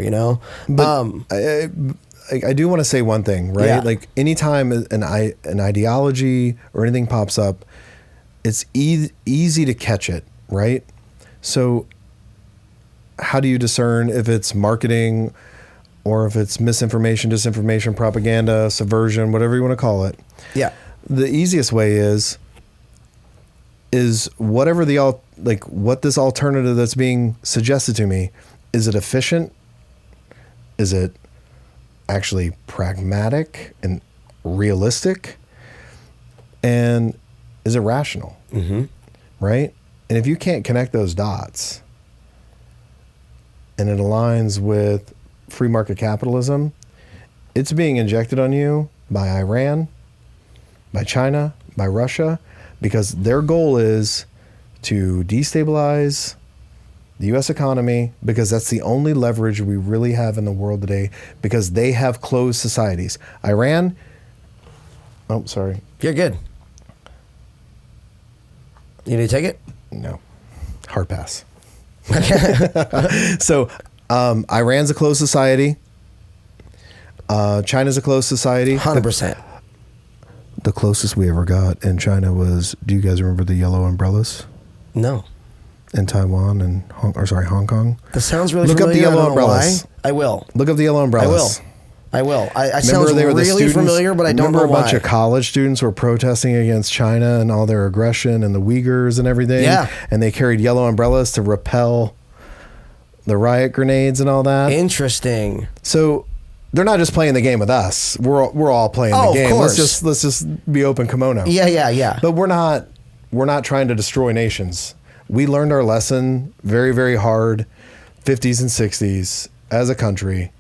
But I do want to say one thing, right? Yeah. Like anytime an ideology or anything pops up, it's easy to catch it, right? So how do you discern if it's marketing or if it's misinformation, disinformation, propaganda, subversion, whatever you want to call it? Yeah. The easiest way is whatever what this alternative that's being suggested to me, is it efficient? Is it actually pragmatic and realistic? And is it rational? Mm-hmm. Right? And if you can't connect those dots and it aligns with free market capitalism, it's being injected on you by Iran, by China, by Russia, because their goal is to destabilize the U.S. economy, because that's the only leverage we really have in the world today, because they have closed societies. Iran, oh, sorry. You're good. You need to take it? No. Hard pass. So, Iran's a closed society. China's a closed society. 100%. The closest we ever got in China was, do you guys remember the yellow umbrellas? No. In Taiwan and Hong Kong? That sounds really Look familiar. up the yellow umbrellas. Why. I will. Look up the yellow umbrellas. I will. I sound really familiar, but I don't know why. Remember a bunch of college students were protesting against China and all their aggression and the Uyghurs and everything? Yeah. And they carried yellow umbrellas to repel the riot grenades and all that. Interesting. So they're not just playing the game with us. We're all playing the game. Of course. Let's just be open kimono. Yeah. But we're not trying to destroy nations. We learned our lesson very, very hard, 50s and 60s as a country.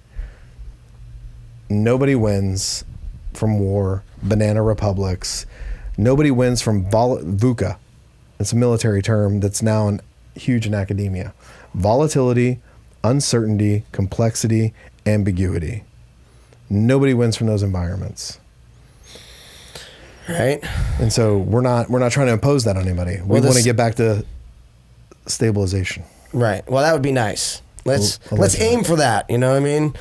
Nobody wins from war, banana republics. Nobody wins from VUCA. It's a military term that's now huge in academia. Volatility, uncertainty, complexity, ambiguity. Nobody wins from those environments. Right. And so we're not trying to impose that on anybody. We want to get back to stabilization. Right. Well, that would be nice. Let's aim for that. You know what I mean?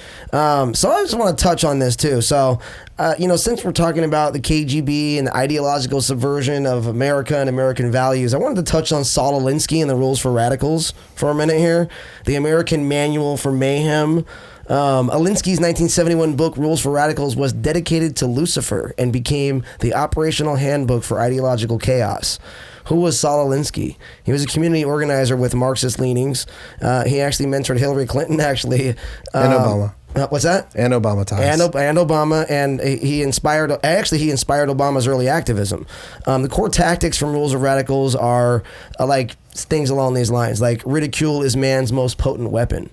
So I just want to touch on this too. So, since we're talking about the KGB and the ideological subversion of America and American values, I wanted to touch on Saul Alinsky and the Rules for Radicals for a minute here. The American Manual for Mayhem. Alinsky's 1971 book, Rules for Radicals, was dedicated to Lucifer and became the operational handbook for ideological chaos. Who was Saul Alinsky? He was a community organizer with Marxist leanings. He actually mentored Hillary Clinton, actually. And Obama. What's that? And Obama ties. And Obama, and he inspired Obama's early activism. The core tactics from Rules of Radicals are like things along these lines, like ridicule is man's most potent weapon.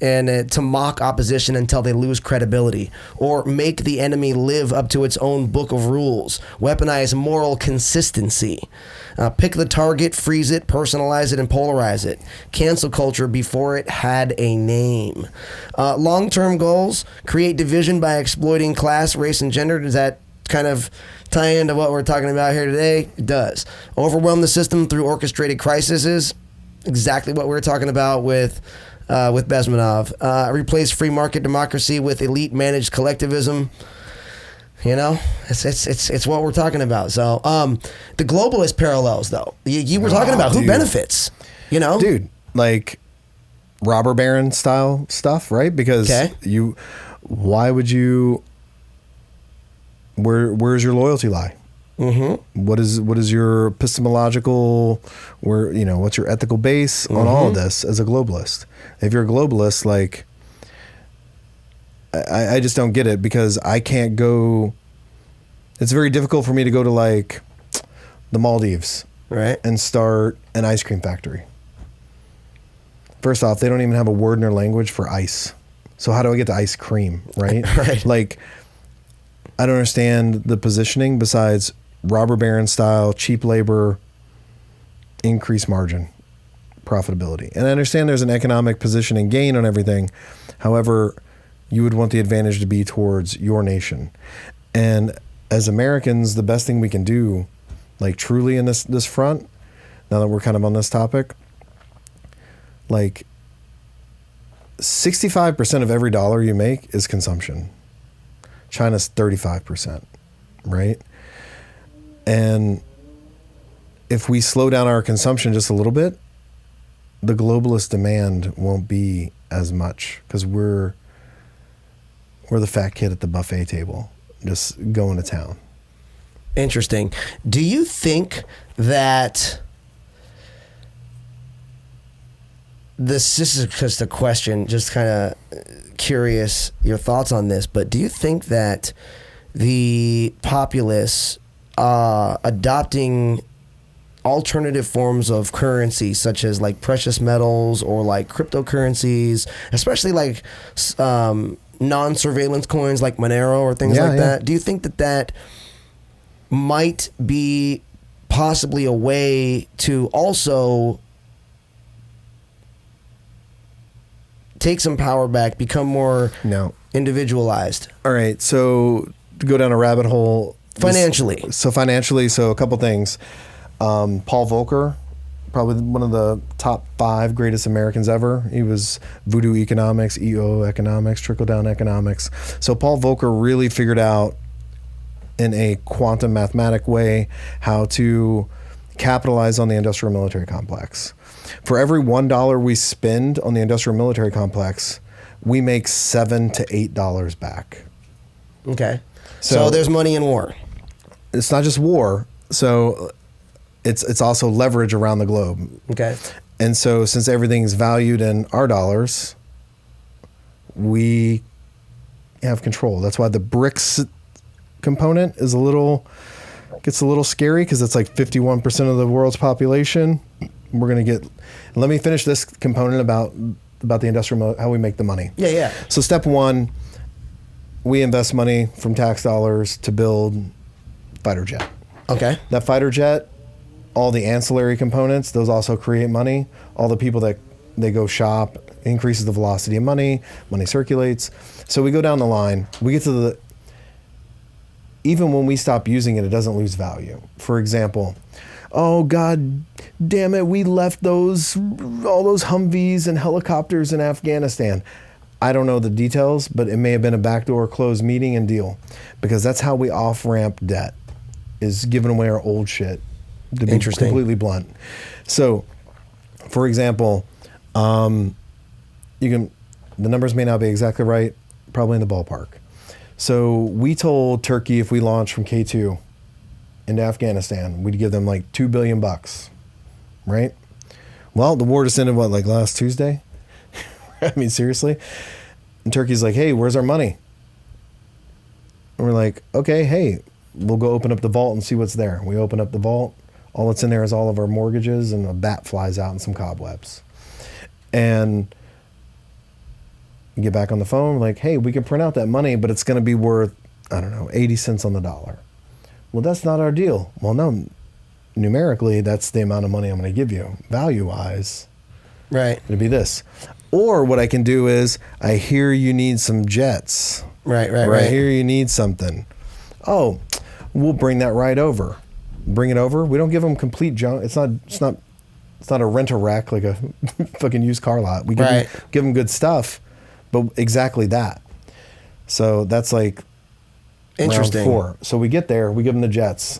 and to mock opposition until they lose credibility, or make the enemy live up to its own book of rules, weaponize moral consistency, pick the target, freeze it, personalize it, and polarize it, cancel culture before it had a name. Long-term goals, create division by exploiting class, race, and gender. Does that kind of tie into what we're talking about here today? It does. Overwhelm the system through orchestrated crises. Exactly what we were talking about with Bezmenov. Replace free market democracy with elite managed collectivism. You know, it's what we're talking about. So the globalist parallels, though, you were talking about who benefits. You know, dude, like robber baron style stuff, right? Because why would you? Where's your loyalty lie? Mm-hmm. What is your epistemological, what's your ethical base on all of this as a globalist? If you're a globalist, like, I just don't get it, because I can't go. It's very difficult for me to go to like the Maldives, right, and start an ice cream factory. First off, they don't even have a word in their language for ice. So how do I get to ice cream, right? Right. Like, I don't understand the positioning besides robber baron style, cheap labor, increased margin, profitability. And I understand there's an economic positioning gain on everything. However, you would want the advantage to be towards your nation. And as Americans, the best thing we can do, like truly in this front, now that we're kind of on this topic, like 65% of every dollar you make is consumption. China's 35%, right? And if we slow down our consumption just a little bit, the globalist demand won't be as much, because we're the fat kid at the buffet table, just going to town. Interesting. Do you think that this is just a question, just kind of curious your thoughts on this, but do you think that the populace adopting alternative forms of currency, such as like precious metals or like cryptocurrencies, especially like non-surveillance coins like Monero or things like that, do you think that might be possibly a way to also take some power back, become more individualized? All right, so to go down a rabbit hole financially. So a couple things. Paul Volcker, probably one of the top 5 greatest Americans ever. He was voodoo economics, EO economics, trickle down economics. So Paul Volcker really figured out in a quantum mathematic way how to capitalize on the industrial military complex. For every $1 we spend on the industrial military complex, we make $7 to $8 back. Okay. So there's money in war. It's not just war. So it's also leverage around the globe. Okay. And so since everything's valued in our dollars, we have control. That's why the BRICS component is gets a little scary, because it's like 51% of the world's population. We're going to get, let me finish this component about the industrial, how we make the money. Yeah. So step 1, we invest money from tax dollars to build fighter jet. Okay. That fighter jet, all the ancillary components, those also create money. All the people that they go shop, increases the velocity of money circulates. So we go down the line, we get to even when we stop using it, it doesn't lose value. For example, oh God damn it, we left all those Humvees and helicopters in Afghanistan. I don't know the details, but it may have been a backdoor closed meeting and deal, because that's how we off-ramp debt, is giving away our old shit, to be completely blunt. So, for example, the numbers may not be exactly right, probably in the ballpark. So we told Turkey if we launched from K2 into Afghanistan, we'd give them like $2 billion, right? Well, the war just ended, like last Tuesday? I mean, seriously? And Turkey's like, hey, where's our money? And we're like, okay, hey, we'll go open up the vault and see what's there. We open up the vault. All that's in there is all of our mortgages, and a bat flies out and some cobwebs. And You get back on the phone, like, hey, we can print out that money, but it's going to be worth, I don't know, 80 cents on the dollar. Well, that's not our deal. Well, no, numerically, that's the amount of money I'm going to give you. Value-wise, Right. it'd be this. Or what I can do is, I hear you need some jets. Right. Or I hear you need something. Oh, we'll bring that right over. Bring it over. We don't give them complete junk. It's not a rent-a-wreck like a fucking used car lot. We give them good stuff, but exactly that. So that's like interesting. round 4. So we get there, we give them the jets,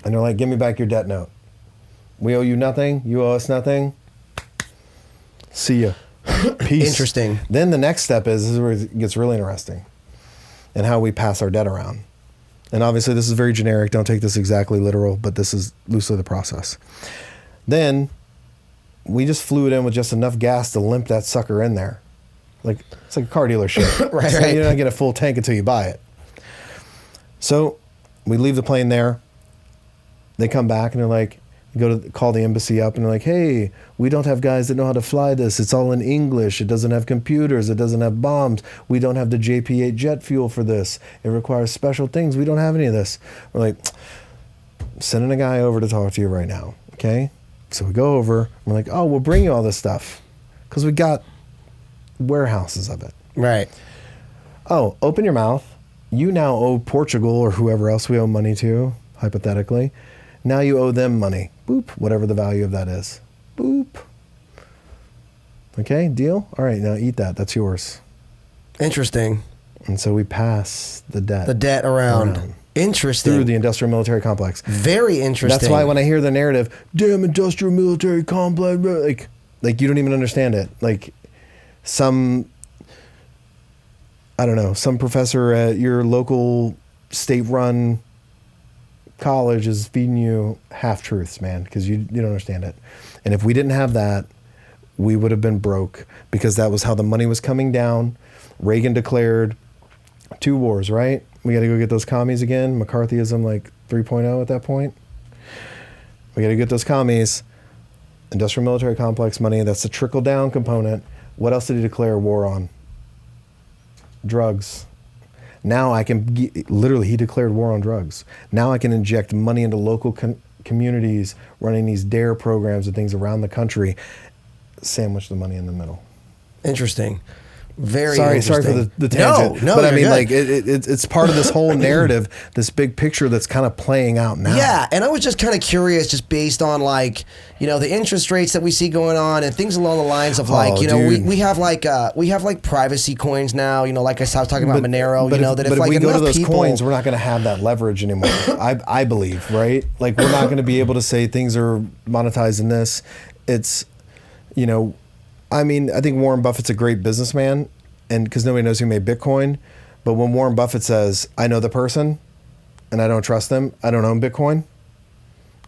and they're like, "Give me back your debt note. We owe you nothing. You owe us nothing. See ya. Peace." Interesting. Then the next step is, this is where it gets really interesting, and how we pass our debt around. And obviously, this is very generic. Don't take this exactly literal, but this is loosely the process. Then we just flew it in with just enough gas to limp that sucker in there. Like, it's like a car dealership. Right. You're not getting a full tank until you buy it. So we leave the plane there. They come back and they're like, call the embassy up and they're like, "Hey, we don't have guys that know how to fly this. It's all in English. It doesn't have computers. It doesn't have bombs. We don't have the JP8 jet fuel for this. It requires special things. We don't have any of this." We're like, "Sending a guy over to talk to you right now." Okay. So we go over. We're like, "Oh, we'll bring you all this stuff because we got warehouses of it." Right. "Oh, open your mouth. You now owe Portugal or whoever else we owe money to, hypothetically. Now you owe them money. Boop. Whatever the value of that is. Boop. Okay, deal? All right, now eat that. That's yours." Interesting. And so we pass the debt. Around. Interesting. Through the industrial military complex. Very interesting. That's why when I hear the narrative, "Damn industrial military complex," like you don't even understand it. Like some professor at your local state-run college is feeding you half-truths, man, because you don't understand it. And if we didn't have that, we would have been broke, because that was how the money was coming down. Reagan declared 2 wars, right? We got to go get those commies again. McCarthyism like 3.0 at that point. We got to get those commies. Industrial military complex money, that's the trickle-down component. What else did he declare war on? Drugs. Now I can, literally, he declared war on drugs. Now I can inject money into local communities, running these DARE programs and things around the country, sandwich the money in the middle. Interesting. Very sorry interesting. for the tangent. No, but I mean, good. like, it's part of this whole narrative, this big picture that's kind of playing out now. Yeah, and I was just kind of curious, just based on like, the interest rates that we see going on and things along the lines of like, we have like privacy coins now. Like I was talking about Monero. But if if like we go to those people, coins, we're not going to have that leverage anymore. I believe, right? Like, we're not going to be able to say things are monetized in this. It's, I mean, I think Warren Buffett's a great businessman, and because nobody knows who made Bitcoin. But when Warren Buffett says, "I know the person and I don't trust them, I don't own Bitcoin,"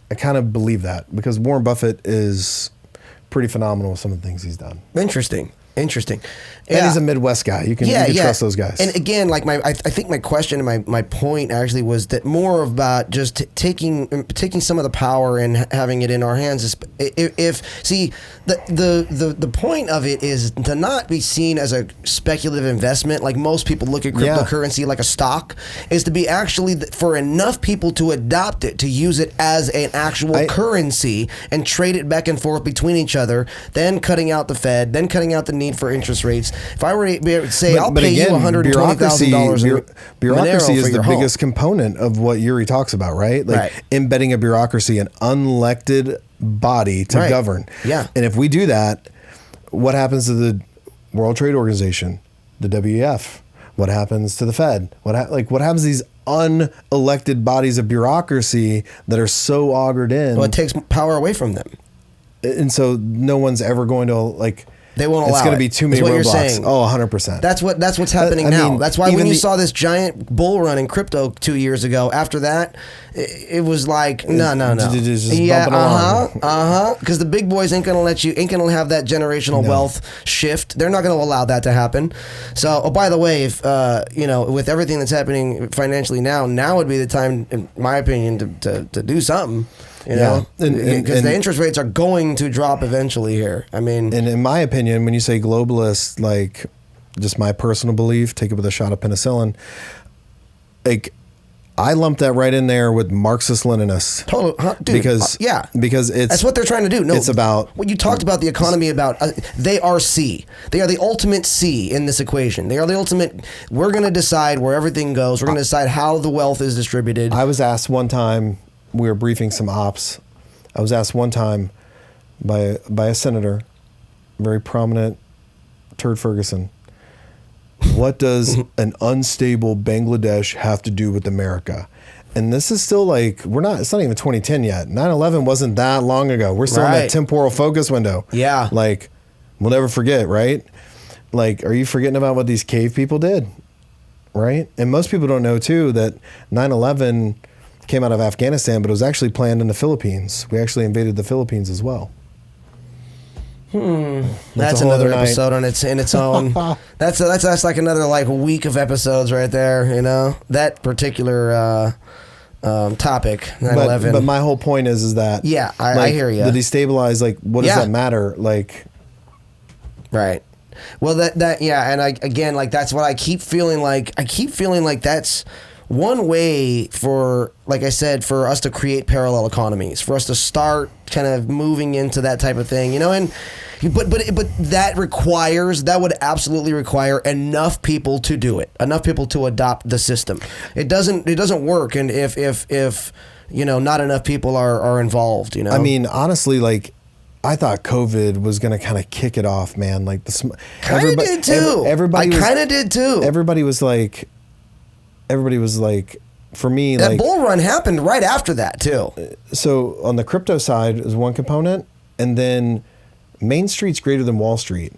I kind of believe that, because Warren Buffett is pretty phenomenal with some of the things he's done. Interesting. And he's a Midwest guy. You can trust those guys. And again, like I think my question and my point actually was that more about just taking some of the power and having it in our hands. The point of it is to not be seen as a speculative investment, like most people look at cryptocurrency like a stock, is to be actually for enough people to adopt it, to use it as an actual currency and trade it back and forth between each other, then cutting out the Fed, then cutting out the need for interest rates. If I were to be able to say, I'll pay you $120,000 bureaucracy is the home. biggest component of what Yuri talks about, right? Like embedding a bureaucracy, an unelected body to govern. Yeah. And if we do that, what happens to the World Trade Organization, the WEF? What happens to the Fed? What happens to these unelected bodies of bureaucracy that are so augured in? Well, it takes power away from them. And so no one's ever going to they won't allow it. It's going to be too many roadblocks. You're saying. Oh, 100%. That's what's happening now. That's why when you saw this giant bull run in crypto 2 years ago, after that, it was like, no. Because the big boys ain't going to have that generational wealth shift. They're not going to allow that to happen. So, by the way, if, with everything that's happening financially now would be the time, in my opinion, to do something. Because the interest rates are going to drop eventually here. I mean, and in my opinion, when you say globalist, like just my personal belief, take it with a shot of penicillin. Like, I lumped that right in there with Marxist-Leninists. Totally, dude. Because that's what they're trying to do. No, it's about what you talked about the economy about. They are C. They are the ultimate C in this equation. They are the ultimate. We're going to decide where everything goes. We're going to decide how the wealth is distributed. I was asked one time. We were briefing some ops. I was asked one time by a senator, very prominent, Turd Ferguson. What does an unstable Bangladesh have to do with America? And this is still like, it's not even 2010 yet. 9/11 wasn't that long ago. We're still in that temporal focus window. Yeah. Like, we'll never forget, right? Like, are you forgetting about what these cave people did? Right? And most people don't know, too, that 9/11 came out of Afghanistan, but it was actually planned in the Philippines. We actually invaded the Philippines as well. That's another episode on in its own. That's like another like week of episodes right there. You know, that particular topic, 9/11. But my whole point is that I hear you. The destabilize, like, what does that matter? Like, right. Well, that and again, like, that's what I keep feeling like. I keep feeling like that's one way for, like I said, for us to create parallel economies, for us to start kind of moving into that type of thing, you know, but that would absolutely require enough people to do it, enough people to adopt the system. It doesn't work, and if you know, not enough people are involved, you know. I mean, honestly, like, I thought COVID was going to kind of kick it off, man. Like, kind of did too. I kind of did too. Everybody was like, for me, that like, bull run happened right after that too. So on the crypto side is one component, and then Main Street's greater than Wall Street.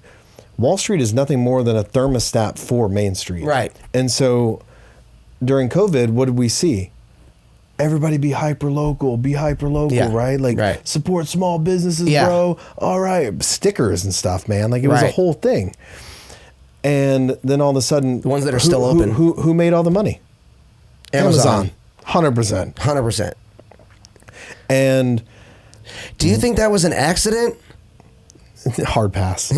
Wall Street is nothing more than a thermostat for Main Street. Right. And so during COVID, what did we see? Everybody be hyper local, right? Like, support small businesses, bro. All right. Stickers and stuff, man. Like, it was a whole thing. And then all of a sudden, the ones that are still open. Who made all the money? Amazon. 100%. 100%. And do you think that was an accident? Hard pass. I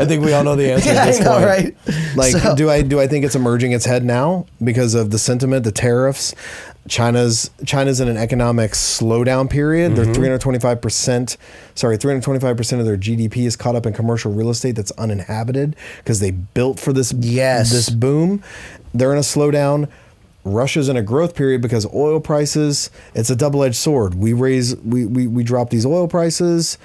think we all know the answer at this point. Right? Like, do I think it's emerging its head now because of the sentiment, the tariffs? China's in an economic slowdown period. They're 325% of their GDP is caught up in commercial real estate that's uninhabited because they built for this boom. They're in a slowdown. Russia's in a growth period because oil prices, it's a double-edged sword. We drop these oil prices.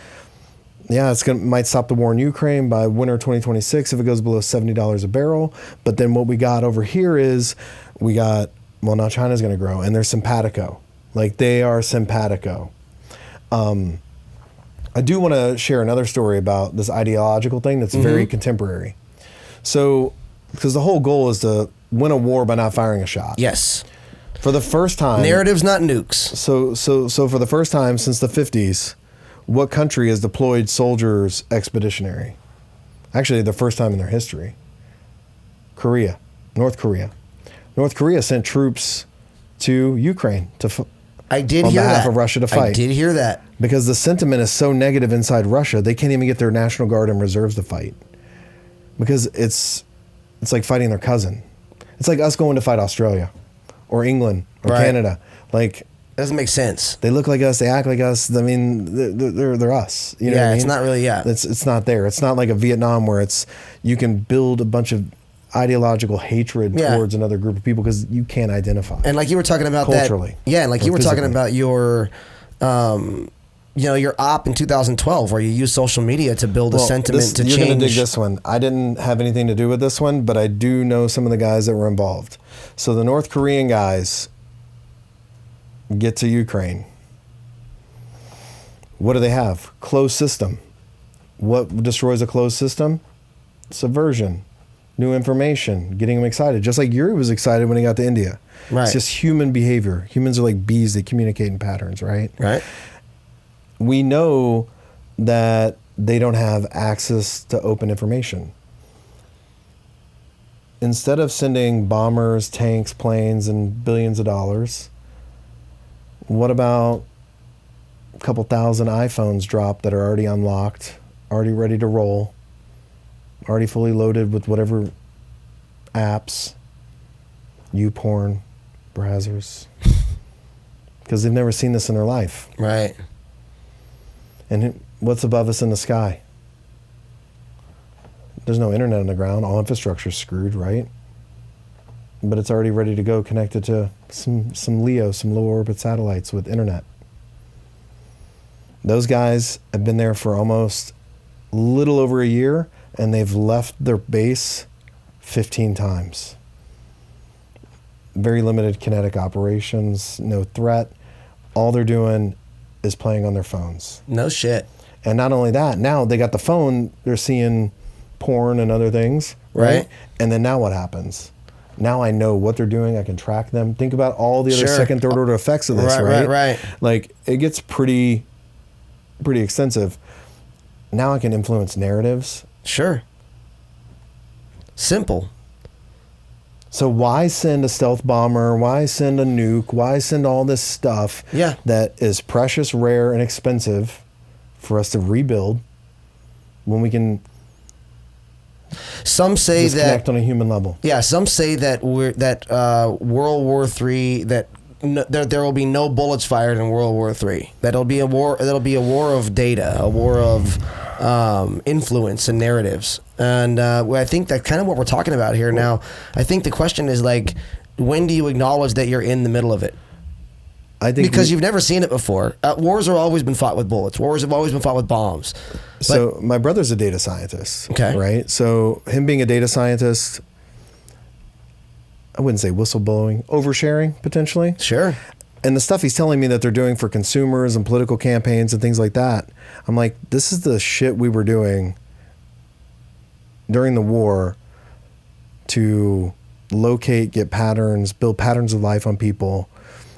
Yeah, might stop the war in Ukraine by winter 2026 if it goes below $70 a barrel. But then what we got over here is now China's going to grow, and they're simpatico. Like, they are simpatico. I do want to share another story about this ideological thing that's very contemporary. So, because the whole goal is to win a war by not firing a shot. Yes. For the first time. Narratives, not nukes. So for the first time since the 50s, what country has deployed soldiers expeditionary? Actually, the first time in their history. North Korea. North Korea sent troops to Ukraine on behalf of Russia to fight. I did hear that. Because the sentiment is so negative inside Russia, they can't even get their National Guard and reserves to fight. Because it's like fighting their cousin. It's like us going to fight Australia or England or Canada. Like, doesn't make sense. They look like us. They act like us. I mean, they're us. You know what I mean? It's not really. It's not there. It's not like a Vietnam where you can build a bunch of ideological hatred towards another group of people because you can't identify. And like you were talking about culturally, and like you were talking about your, your op in 2012 where you used social media to build a sentiment to change. You're going to dig this one. I didn't have anything to do with this one, but I do know some of the guys that were involved. So the North Korean guys get to Ukraine. What do they have? Closed system. What destroys a closed system? Subversion. New information, getting them excited. Just like Yuri was excited when he got to India. Right. It's just human behavior. Humans are like bees. They communicate in patterns, right? Right. We know that they don't have access to open information. Instead of sending bombers, tanks, planes, and billions of dollars, what about a couple thousand iPhones dropped that are already unlocked, already ready to roll? already fully loaded with whatever apps, YouPorn, browsers, because they've never seen this in their life. Right. And what's above us in the sky? There's no internet on the ground. All infrastructure's screwed, right? But it's already ready to go, connected to some LEO, some low orbit satellites with internet. Those guys have been there for almost a little over a year, and they've left their base 15 times. Very limited kinetic operations, no threat. All they're doing is playing on their phones. No shit. And not only that, now they got the phone, they're seeing porn and other things, right? And then now what happens? Now I know what they're doing. I can track them. Think about all the other second, third order effects of this, right? Right. Like, it gets pretty extensive. Now I can influence narratives. Sure. Simple. So why send a stealth bomber? Why send a nuke? Why send all this stuff that is precious, rare, and expensive for us to rebuild when we can some say connect on a human level? Yeah, some say that World War III, that there will be no bullets fired in World War III. That'll be a war of data, a war of influence and narratives. And I think that's kind of what we're talking about here now. I think the question is, like, when do you acknowledge that you're in the middle of it? I think because you've never seen it before. Wars have always been fought with bullets. Wars have always been fought with bombs. So my brother's a data scientist. Okay. Right? So him being a data scientist, I wouldn't say whistleblowing, oversharing potentially. Sure. And the stuff he's telling me that they're doing for consumers and political campaigns and things like that, I'm like, this is the shit we were doing during the war to locate, get patterns, build patterns of life on people.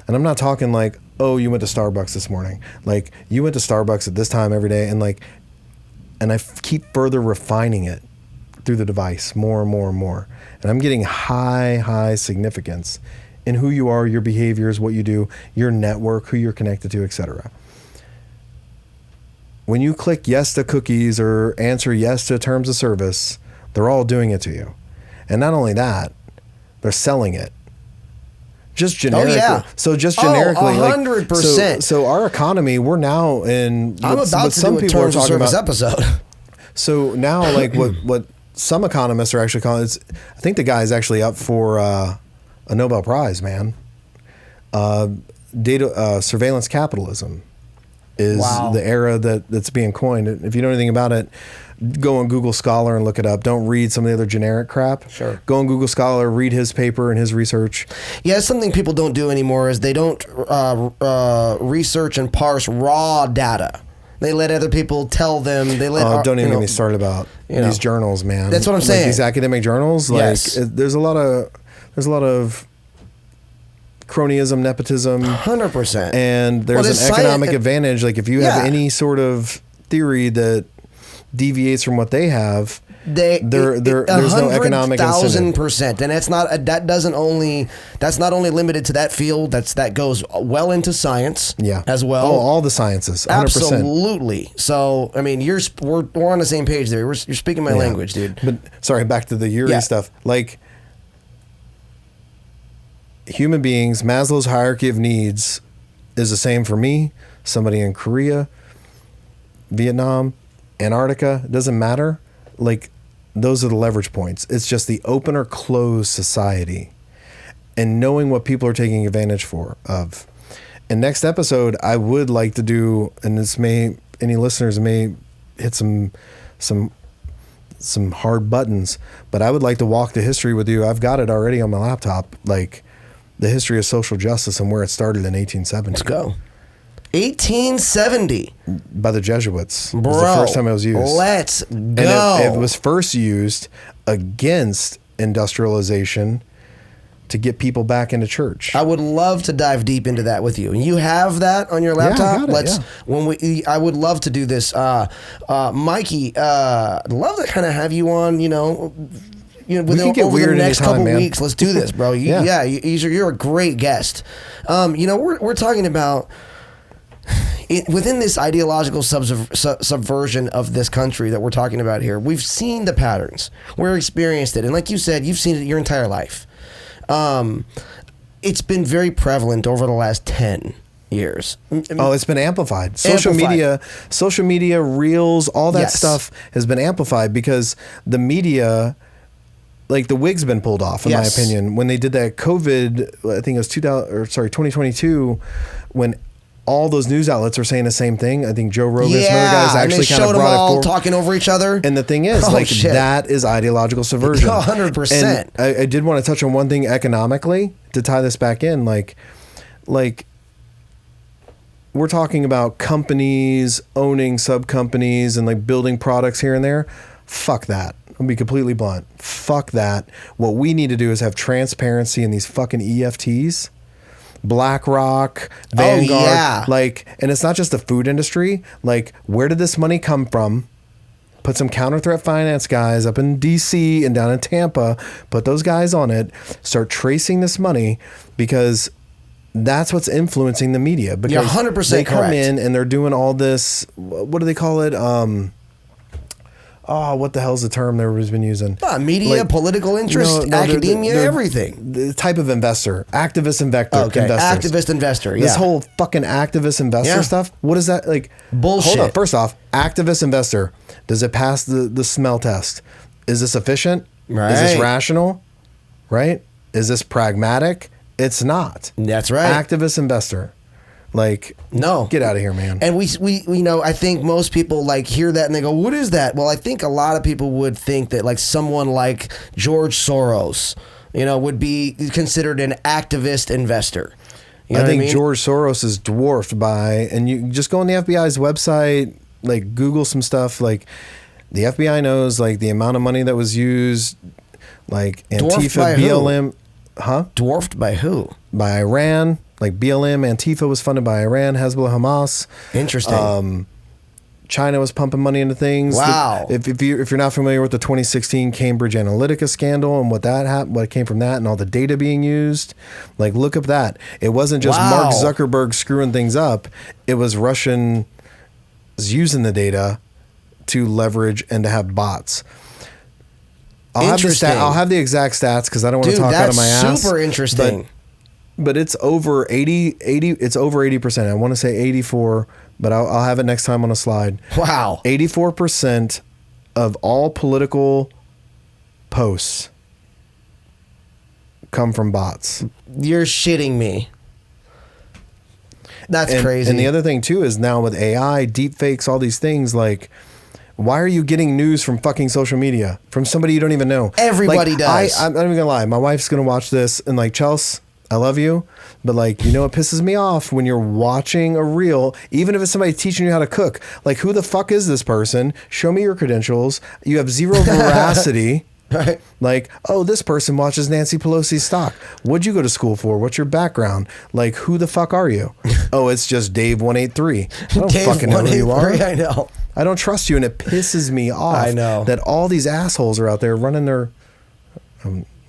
And I'm not talking like, oh, you went to Starbucks this morning. Like, you went to Starbucks at this time every day, and like, and I keep further refining it through the device more and more and more. And I'm getting high significance in who you are, your behaviors, what you do, your network, who you're connected to, etc. When you click yes to cookies or answer yes to terms of service, they're all doing it to you. And not only that, they're selling it. Just generically. Oh, yeah. So just generically. 100%. Like, so our economy, we're now in. I'm about to do a terms of service episode. So now, like what some economists are actually calling, I think the guy is actually up for a Nobel Prize, man. Data surveillance capitalism is the era that's being coined. If you know anything about it, go on Google Scholar and look it up. Don't read some of the other generic crap. Sure. Go on Google Scholar, read his paper and his research. Yeah, something people don't do anymore is they don't research and parse raw data. They let other people tell them. They let. Don't even get me started about these journals, man. That's what I'm saying. These academic journals. Yes. Like, there's a lot of cronyism, nepotism. 100%. And there's an economic advantage. Like, if you have any sort of theory that deviates from what they have, there's no economic incentive. 1,000%, and that's not only limited to that field. That goes well into science, as well. Oh, all the sciences, 100%. Absolutely. So, I mean, we're on the same page there. You're speaking my language, dude. But sorry, back to the Yuri stuff. Like, human beings, Maslow's hierarchy of needs is the same for me, somebody in Korea, Vietnam, Antarctica. It doesn't matter. Like, those are the leverage points. It's just the open or closed society and knowing what people are taking advantage of. And next episode, I would like to do, and any listeners may hit some hard buttons, but I would like to walk the history with you. I've got it already on my laptop, like the history of social justice and where it started in 1870. Let's go. 1870 by the Jesuits. Bro, it was the first time it was used. Let's go. And it was first used against industrialization to get people back into church. I would love to dive deep into that with you. You have that on your laptop? Yeah, I got it, I would love to do this. Mikey, I'd love to kind of have you on, within over the next couple weeks. Let's do this, bro. You're a great guest. We're talking about within this ideological subversion of this country that we're talking about here, we've seen the patterns. We're experienced it. And like you said, you've seen it your entire life. It's been very prevalent over the last 10 years. Oh, it's been amplified. Social media, reels, all that stuff has been amplified because the media, like the wig's been pulled off, in my opinion. When they did that COVID, I think it was 2022, when all those news outlets were saying the same thing. I think Joe Rogan and some other guys actually kind of brought it forward. Talking over each other. And the thing is, that is ideological subversion. 100%. And I did want to touch on one thing economically to tie this back in. Like we're talking about companies owning sub-companies and like building products here and there. Fuck that. I'll be completely blunt. Fuck that. What we need to do is have transparency in these fucking EFTs. BlackRock, Vanguard, and it's not just the food industry. Like, where did this money come from? Put some counter threat finance guys up in DC and down in Tampa, put those guys on it, start tracing this money, because that's what's influencing the media. Because you're 100% they come correct. in and they're doing all this, what do they call it? What the hell's the term everybody's been using? Media, political interest, academia, everything. The type of investor, activist investor. Okay, activist investor. Yeah. This whole fucking activist investor stuff. What is that like? Bullshit. Hold on. First off, activist investor. Does it pass the smell test? Is this efficient? Right. Is this rational? Right? Is this pragmatic? It's not. That's right. Activist investor. Like, no, get out of here, man. And we know, I think most people like hear that and they go, what is that? Well, I think a lot of people would think that like someone like George Soros, would be considered an activist investor. I think George Soros is dwarfed by, and you just go on the FBI's website, like Google some stuff, like the FBI knows like the amount of money that was used, like Antifa, BLM. Huh? Dwarfed by who? By Iran. Like BLM, Antifa was funded by Iran, Hezbollah, Hamas. Interesting. China was pumping money into things. Wow. If you're not familiar with the 2016 Cambridge Analytica scandal and what came from that, and all the data being used, like look up that. It wasn't just Mark Zuckerberg screwing things up. It was Russians using the data to leverage and to have bots. I'll have the exact stats because I don't want to talk out of my ass. That's super interesting. But it's over 80, it's over 80%. I want to say 84, but I'll have it next time on a slide. Wow. 84% of all political posts come from bots. You're shitting me. That's crazy. And the other thing too is now with AI, deep fakes, all these things, like, why are you getting news from fucking social media? From somebody you don't even know? Everybody does. I'm not even gonna lie. My wife's gonna watch this and like, Chelsea, I love you, but like, it pisses me off when you're watching a reel, even if it's somebody teaching you how to cook. Like, who the fuck is this person? Show me your credentials. You have zero veracity. Right. Like, oh, this person watches Nancy Pelosi's stock. What'd you go to school for? What's your background? Like, who the fuck are you? Oh, it's just Dave 183. I don't fucking know who you are. I know. I don't trust you, and it pisses me off. I know that all these assholes are out there running their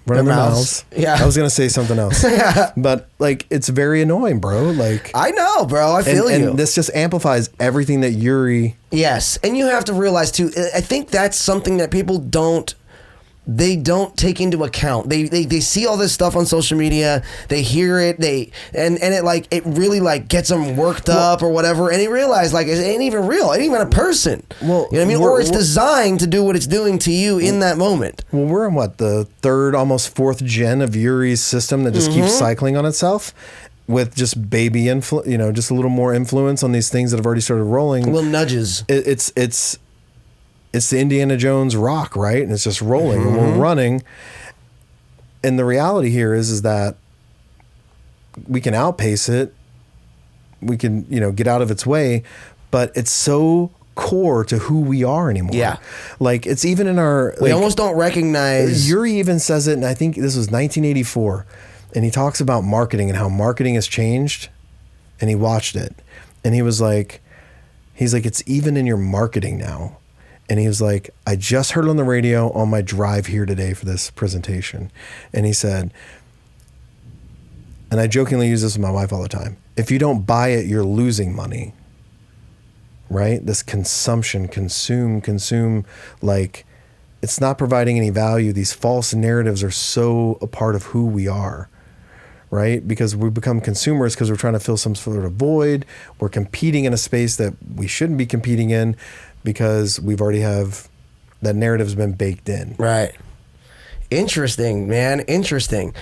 mouths. Yeah, I was gonna say something else. Yeah. But like, it's very annoying, bro. Like, I know, bro. I feel you. And this just amplifies everything that Yuri. Yes, and you have to realize too. I think that's something that people don't take into account. They see all this stuff on social media, they hear it, and it really like gets them worked up or whatever, and they realize like it ain't even real, it ain't even a person. Well, you know what I mean? Or it's designed to do what it's doing to you in that moment. Well, we're in the third, almost fourth gen of Yuri's system that just keeps cycling on itself. With just baby just a little more influence on these things that have already started rolling. Little nudges. It's the Indiana Jones rock, right? And it's just rolling and we're running. And the reality here is that we can outpace it. We can, get out of its way, but it's so core to who we are anymore. Yeah. Like, it's even in our... We almost don't recognize... Yuri even says it, and I think this was 1984, and he talks about marketing and how marketing has changed, and he watched it. And he was like, it's even in your marketing now. And he was like, I just heard it on the radio on my drive here today for this presentation. And he said, and I jokingly use this with my wife all the time, if you don't buy it, you're losing money. right? This consume, like it's not providing any value. These false narratives are so a part of who we are, right? Because we become consumers because we're trying to fill some sort of void. We're competing in a space that we shouldn't be competing in because we've already have that narrative's been baked in. Right. Interesting, man. Interesting.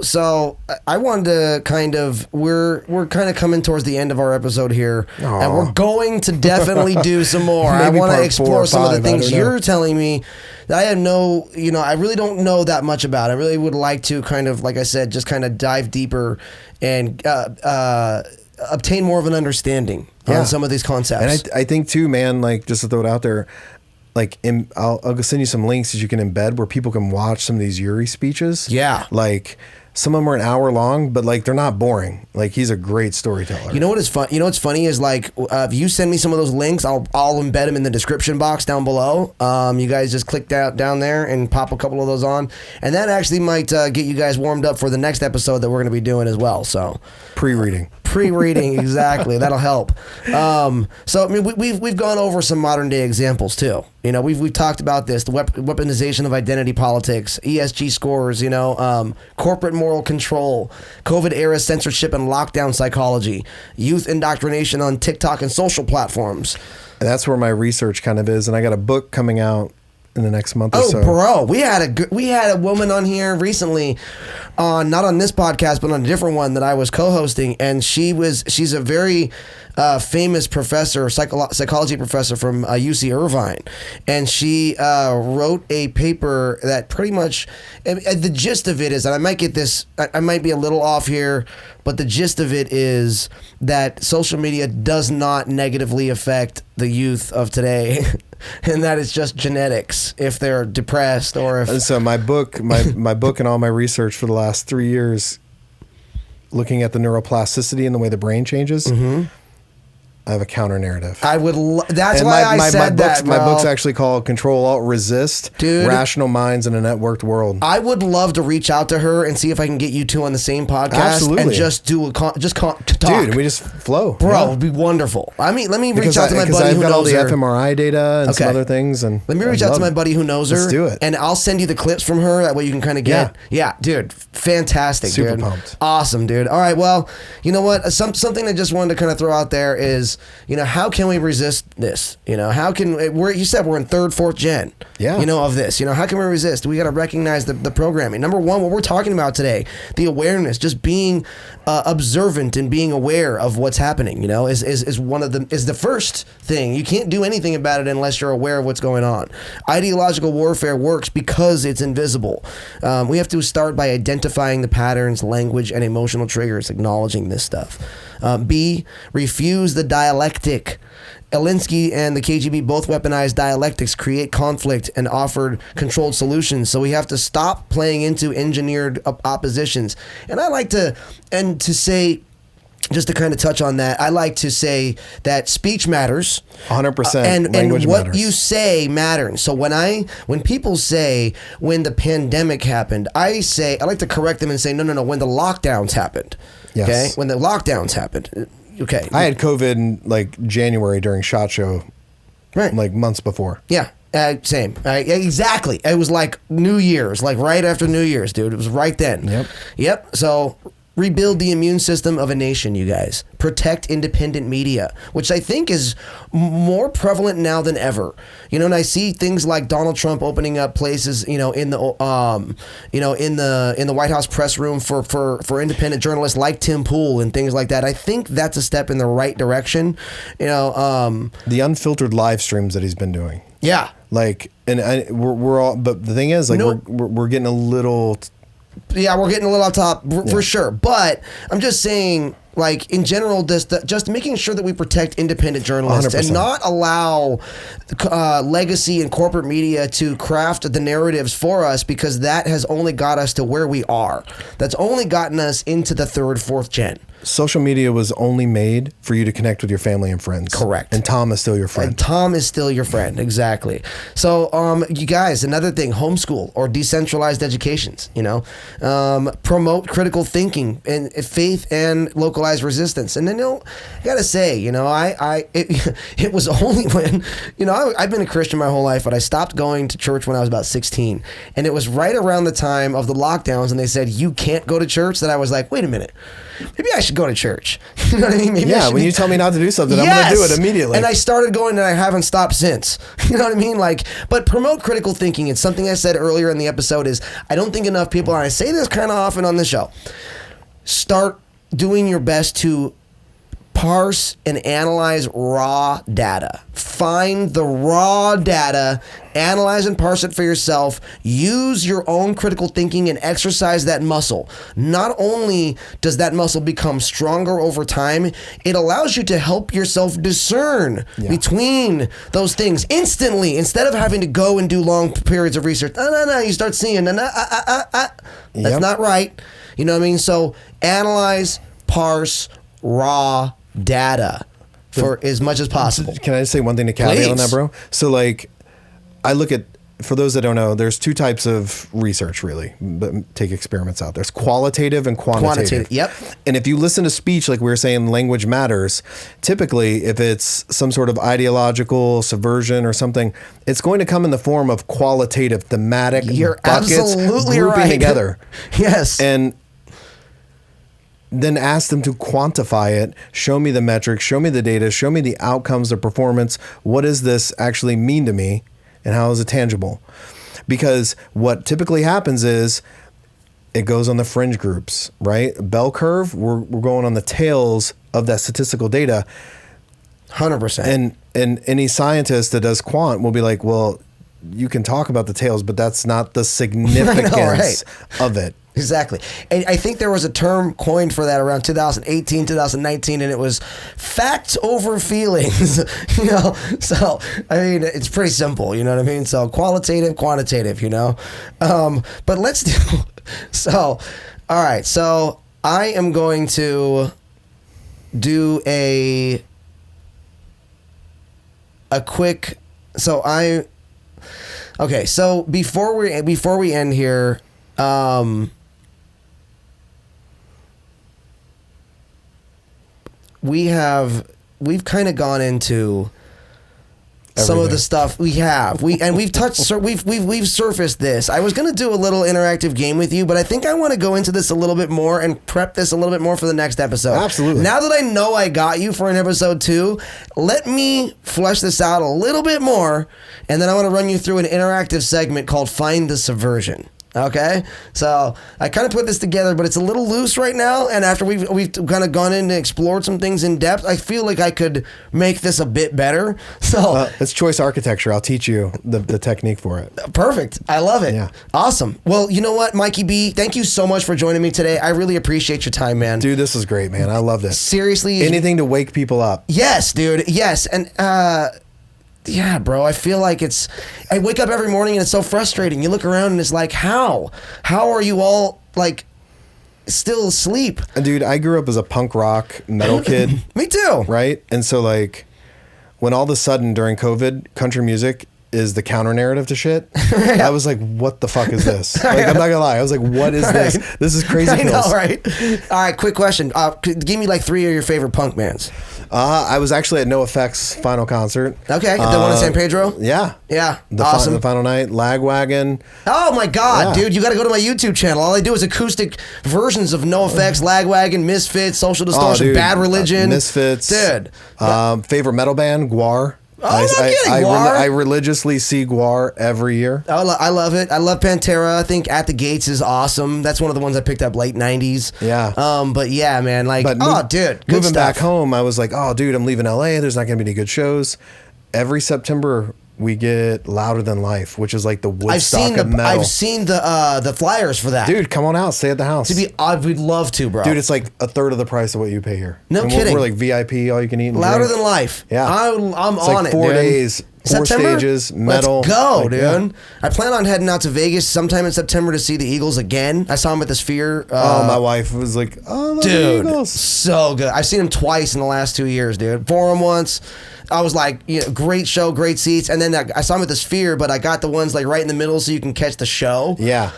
So I wanted to kind of, we're kind of coming towards the end of our episode here. Aww. And we're going to definitely do some more. I Maybe want to part 4 explore or some of the 5, I things don't know. you're telling me that I have I really don't know that much about. I really would like to kind of, like I said, just kind of dive deeper and obtain more of an understanding on some of these concepts. And I think too, man, like just to throw it out there, like I'll send you some links that you can embed where people can watch some of these Yuri speeches. Yeah. Like some of them are an hour long, but like they're not boring. Like he's a great storyteller. You know what is fun? You know what's funny is like if you send me some of those links, I'll embed them in the description box down below. You guys just click down there and pop a couple of those on, and that actually might get you guys warmed up for the next episode that we're going to be doing as well. So pre-reading, exactly. That'll help. So I mean, we've gone over some modern day examples too. We've talked about this: the weaponization of identity politics, ESG scores. Corporate moral control, COVID era censorship and lockdown psychology, youth indoctrination on TikTok and social platforms. And that's where my research kind of is. And I got a book coming out in the next month or so. Oh, bro, we had a woman on here recently, not on this podcast, but on a different one that I was co-hosting, and she's a very famous professor, psychology professor from UC Irvine, and she wrote a paper that pretty much, the gist of it is, and I might get this, I might be a little off here, but the gist of it is that social media does not negatively affect the youth of today. And that is just genetics if they're depressed or if... And so my book and all my research for the last 3 years, looking at the neuroplasticity and the way the brain changes, I have a counter narrative. That's and why I said that, bro. My book's actually called Control, Alt, Resist, Dude, Rational Minds in a Networked World. I would love to reach out to her and see if I can get you two on the same podcast. Absolutely. And just do talk. Dude, we just flow. Bro, yeah. it'd be wonderful. I mean, let me reach out to my buddy who knows her. I've got all the fMRI data and some other things. And let me reach out to my buddy who knows her. Let's do it. And I'll send you the clips from her. That way you can kind of get... Yeah, dude. Fantastic, Super dude. pumped. Awesome, dude. All right, well, you know what? Something I just wanted to kind of throw out there is, how can we resist this? How can you said we're in 3rd, 4th gen? Yeah. Of this. How can we resist? We got to recognize the programming. Number one, what we're talking about today, the awareness, just being observant and being aware of what's happening. Is one of the first thing. You can't do anything about it unless you're aware of what's going on. Ideological warfare works because it's invisible. We have to start by identifying the patterns, language, and emotional triggers, acknowledging this stuff. B, refuse the dialectic. Alinsky and the KGB both weaponized dialectics, create conflict, and offered controlled solutions. So we have to stop playing into engineered oppositions. And I like to say, just to kind of touch on that, I like to say that speech matters. 100%. And what matters. you say matters. So when people say when the pandemic happened, I like to correct them and say, no, when the lockdowns happened. Yes. Okay? When the lockdowns happened. Okay. I had COVID in like January during SHOT Show, right? Like months before. Yeah, same. Exactly. It was like New Year's, like right after New Year's, dude. It was right then. Yep. So rebuild the immune system of a nation, you guys. Protect independent media, which I think is more prevalent now than ever. And I see things like Donald Trump opening up places, in the White House press room for independent journalists like Tim Pool and things like that. I think that's a step in the right direction. The unfiltered live streams that he's been doing. Yeah. We're all, but the thing is, we're getting a little. Yeah, we're getting a little off top for sure. But I'm just saying, in general, just making sure that we protect independent journalists 100%. and not allow legacy and corporate media to craft the narratives for us, because that has only got us to where we are. That's only gotten us into the 3rd, 4th gen. social media was only made for you to connect with your family and friends. Correct. And Tom is still your friend. And Tom is still your friend, exactly. So, you guys, another thing, homeschool or decentralized educations, promote critical thinking and faith and localized resistance. And then, I gotta say, it was only when, I've been a Christian my whole life, but I stopped going to church when I was about 16. And it was right around the time of the lockdowns, and they said, you can't go to church, that I was like, wait a minute. Maybe I should go to church. You know what I mean? Maybe when you tell me not to do something, I'm going to do it immediately. And I started going, and I haven't stopped since. You know what I mean? But promote critical thinking. It's something I said earlier in the episode is I don't think enough people, and I say this kind of often on the show, start doing your best to parse and analyze raw data. Find the raw data, analyze and parse it for yourself. Use your own critical thinking and exercise that muscle. Not only does that muscle become stronger over time, it allows you to help yourself discern between those things instantly instead of having to go and do long periods of research. No, you start seeing, that's not right. You know what I mean? So analyze, parse, raw data for as much as possible. Can I just say one thing to caveat on that, bro? So I look at, for those that don't know, there's two types of research really, but take experiments out. There's qualitative and quantitative. Yep. And if you listen to speech, like we were saying, language matters. Typically, if it's some sort of ideological subversion or something, it's going to come in the form of qualitative, thematic You're buckets absolutely grouping right. together. Yes. And then ask them to quantify it, show me the metrics, show me the data, show me the outcomes, the performance. What does this actually mean to me and how is it tangible? Because what typically happens is it goes on the fringe groups, right? Bell curve, we're going on the tails of that statistical data. 100%. And any scientist that does quant will be like, well, you can talk about the tails, but that's not the significance of it. Exactly. And I think there was a term coined for that around 2018, 2019, and it was facts over feelings. So, I mean, it's pretty simple, you know what I mean? So qualitative, quantitative, but let's do, so, all right. So I am going to do a quick, okay. So before we end here, we've kind of gone into some of the stuff we've touched, we've surfaced this. I was going to do a little interactive game with you, but I think I want to go into this a little bit more and prep this a little bit more for the next episode. Absolutely. Now that I know I got you for an episode 2, let me flesh this out a little bit more, and then I want to run you through an interactive segment called Find the Subversion. Okay, so I kind of put this together, but it's a little loose right now. And after we've kind of gone in and explored some things in depth, I feel like I could make this a bit better. So it's choice architecture. I'll teach you the technique for it. Perfect. I love it. Yeah. Awesome. Well, you know what, Mikey B, thank you so much for joining me today. I really appreciate your time, man. Dude, this was great, man. I loved it. Seriously, anything to wake people up. Yes, dude. Yes, and yeah, bro, I feel like I wake up every morning and it's so frustrating. You look around and it's like, how are you all still asleep? Dude, I grew up as a punk rock metal kid. Me too. Right? And so when all of a sudden during COVID, country music is the counter narrative to shit, I was like, what the fuck is this? I'm not gonna lie. I was like, what is this? This is crazy. I know, right? All right, quick question. Give me 3 of your favorite punk bands. I was actually at NoFX final concert. Okay, the one in San Pedro? Yeah. Yeah, awesome. The final night, Lagwagon. Oh my God, dude, you gotta go to my YouTube channel. All I do is acoustic versions of NoFX, Lagwagon, Misfits, Social Distortion, Bad Religion. Misfits. Dude. Favorite metal band, Gwar. I religiously see Gwar every year. I love it. I love Pantera. I think At the Gates is awesome. That's one of the ones I picked up late 90s. Yeah. But yeah, man, dude, good moving stuff. back home, I was like, oh, dude, I'm leaving LA. There's not going to be any good shows. Every September, we get Louder Than Life, which is like the Woodstock of metal. I've seen the flyers for that. Dude, come on out. Stay at the house. We'd love to, bro. Dude, it's like a third of the price of what you pay here. No kidding. We're like VIP, all you can eat. And Louder drink. Than Life. Yeah. I'm it's on like it, 4 dude. days, 4 September? stages, metal. Let's go, like, dude. yeah. I plan on heading out to Vegas sometime in September to see the Eagles again. I saw them at the Sphere. My wife was like, "Oh, the Dude, Eagles." so good. I've seen them twice in the last 2 years, dude. Forum once. I was like, you know, great show, great seats. And then I saw them at the Sphere, but I got the ones like right in the middle so you can catch the show. Yeah.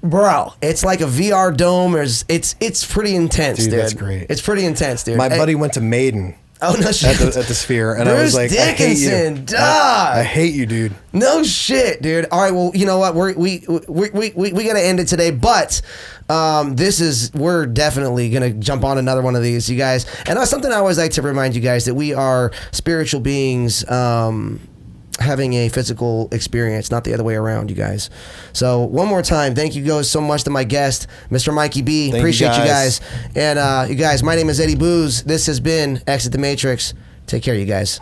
Bro, it's like a VR dome. It's pretty intense, dude. That's great. It's pretty intense, dude. My buddy went to Maiden. Oh no shit! At the Sphere, and Bruce I was like, Dickinson, I hate you. dog. I hate you, dude. No shit, dude. All right, well, you know what? We gotta end it today, but we're definitely gonna jump on another one of these, you guys. And that's something I always like to remind you guys, that we are spiritual beings having a physical experience, not the other way around, you guys. So one more time, thank you guys so much to my guest, Mr. Mikey B. Appreciate you guys. And you guys, my name is Eddie Booz. This has been Exit the Matrix. Take care, you guys.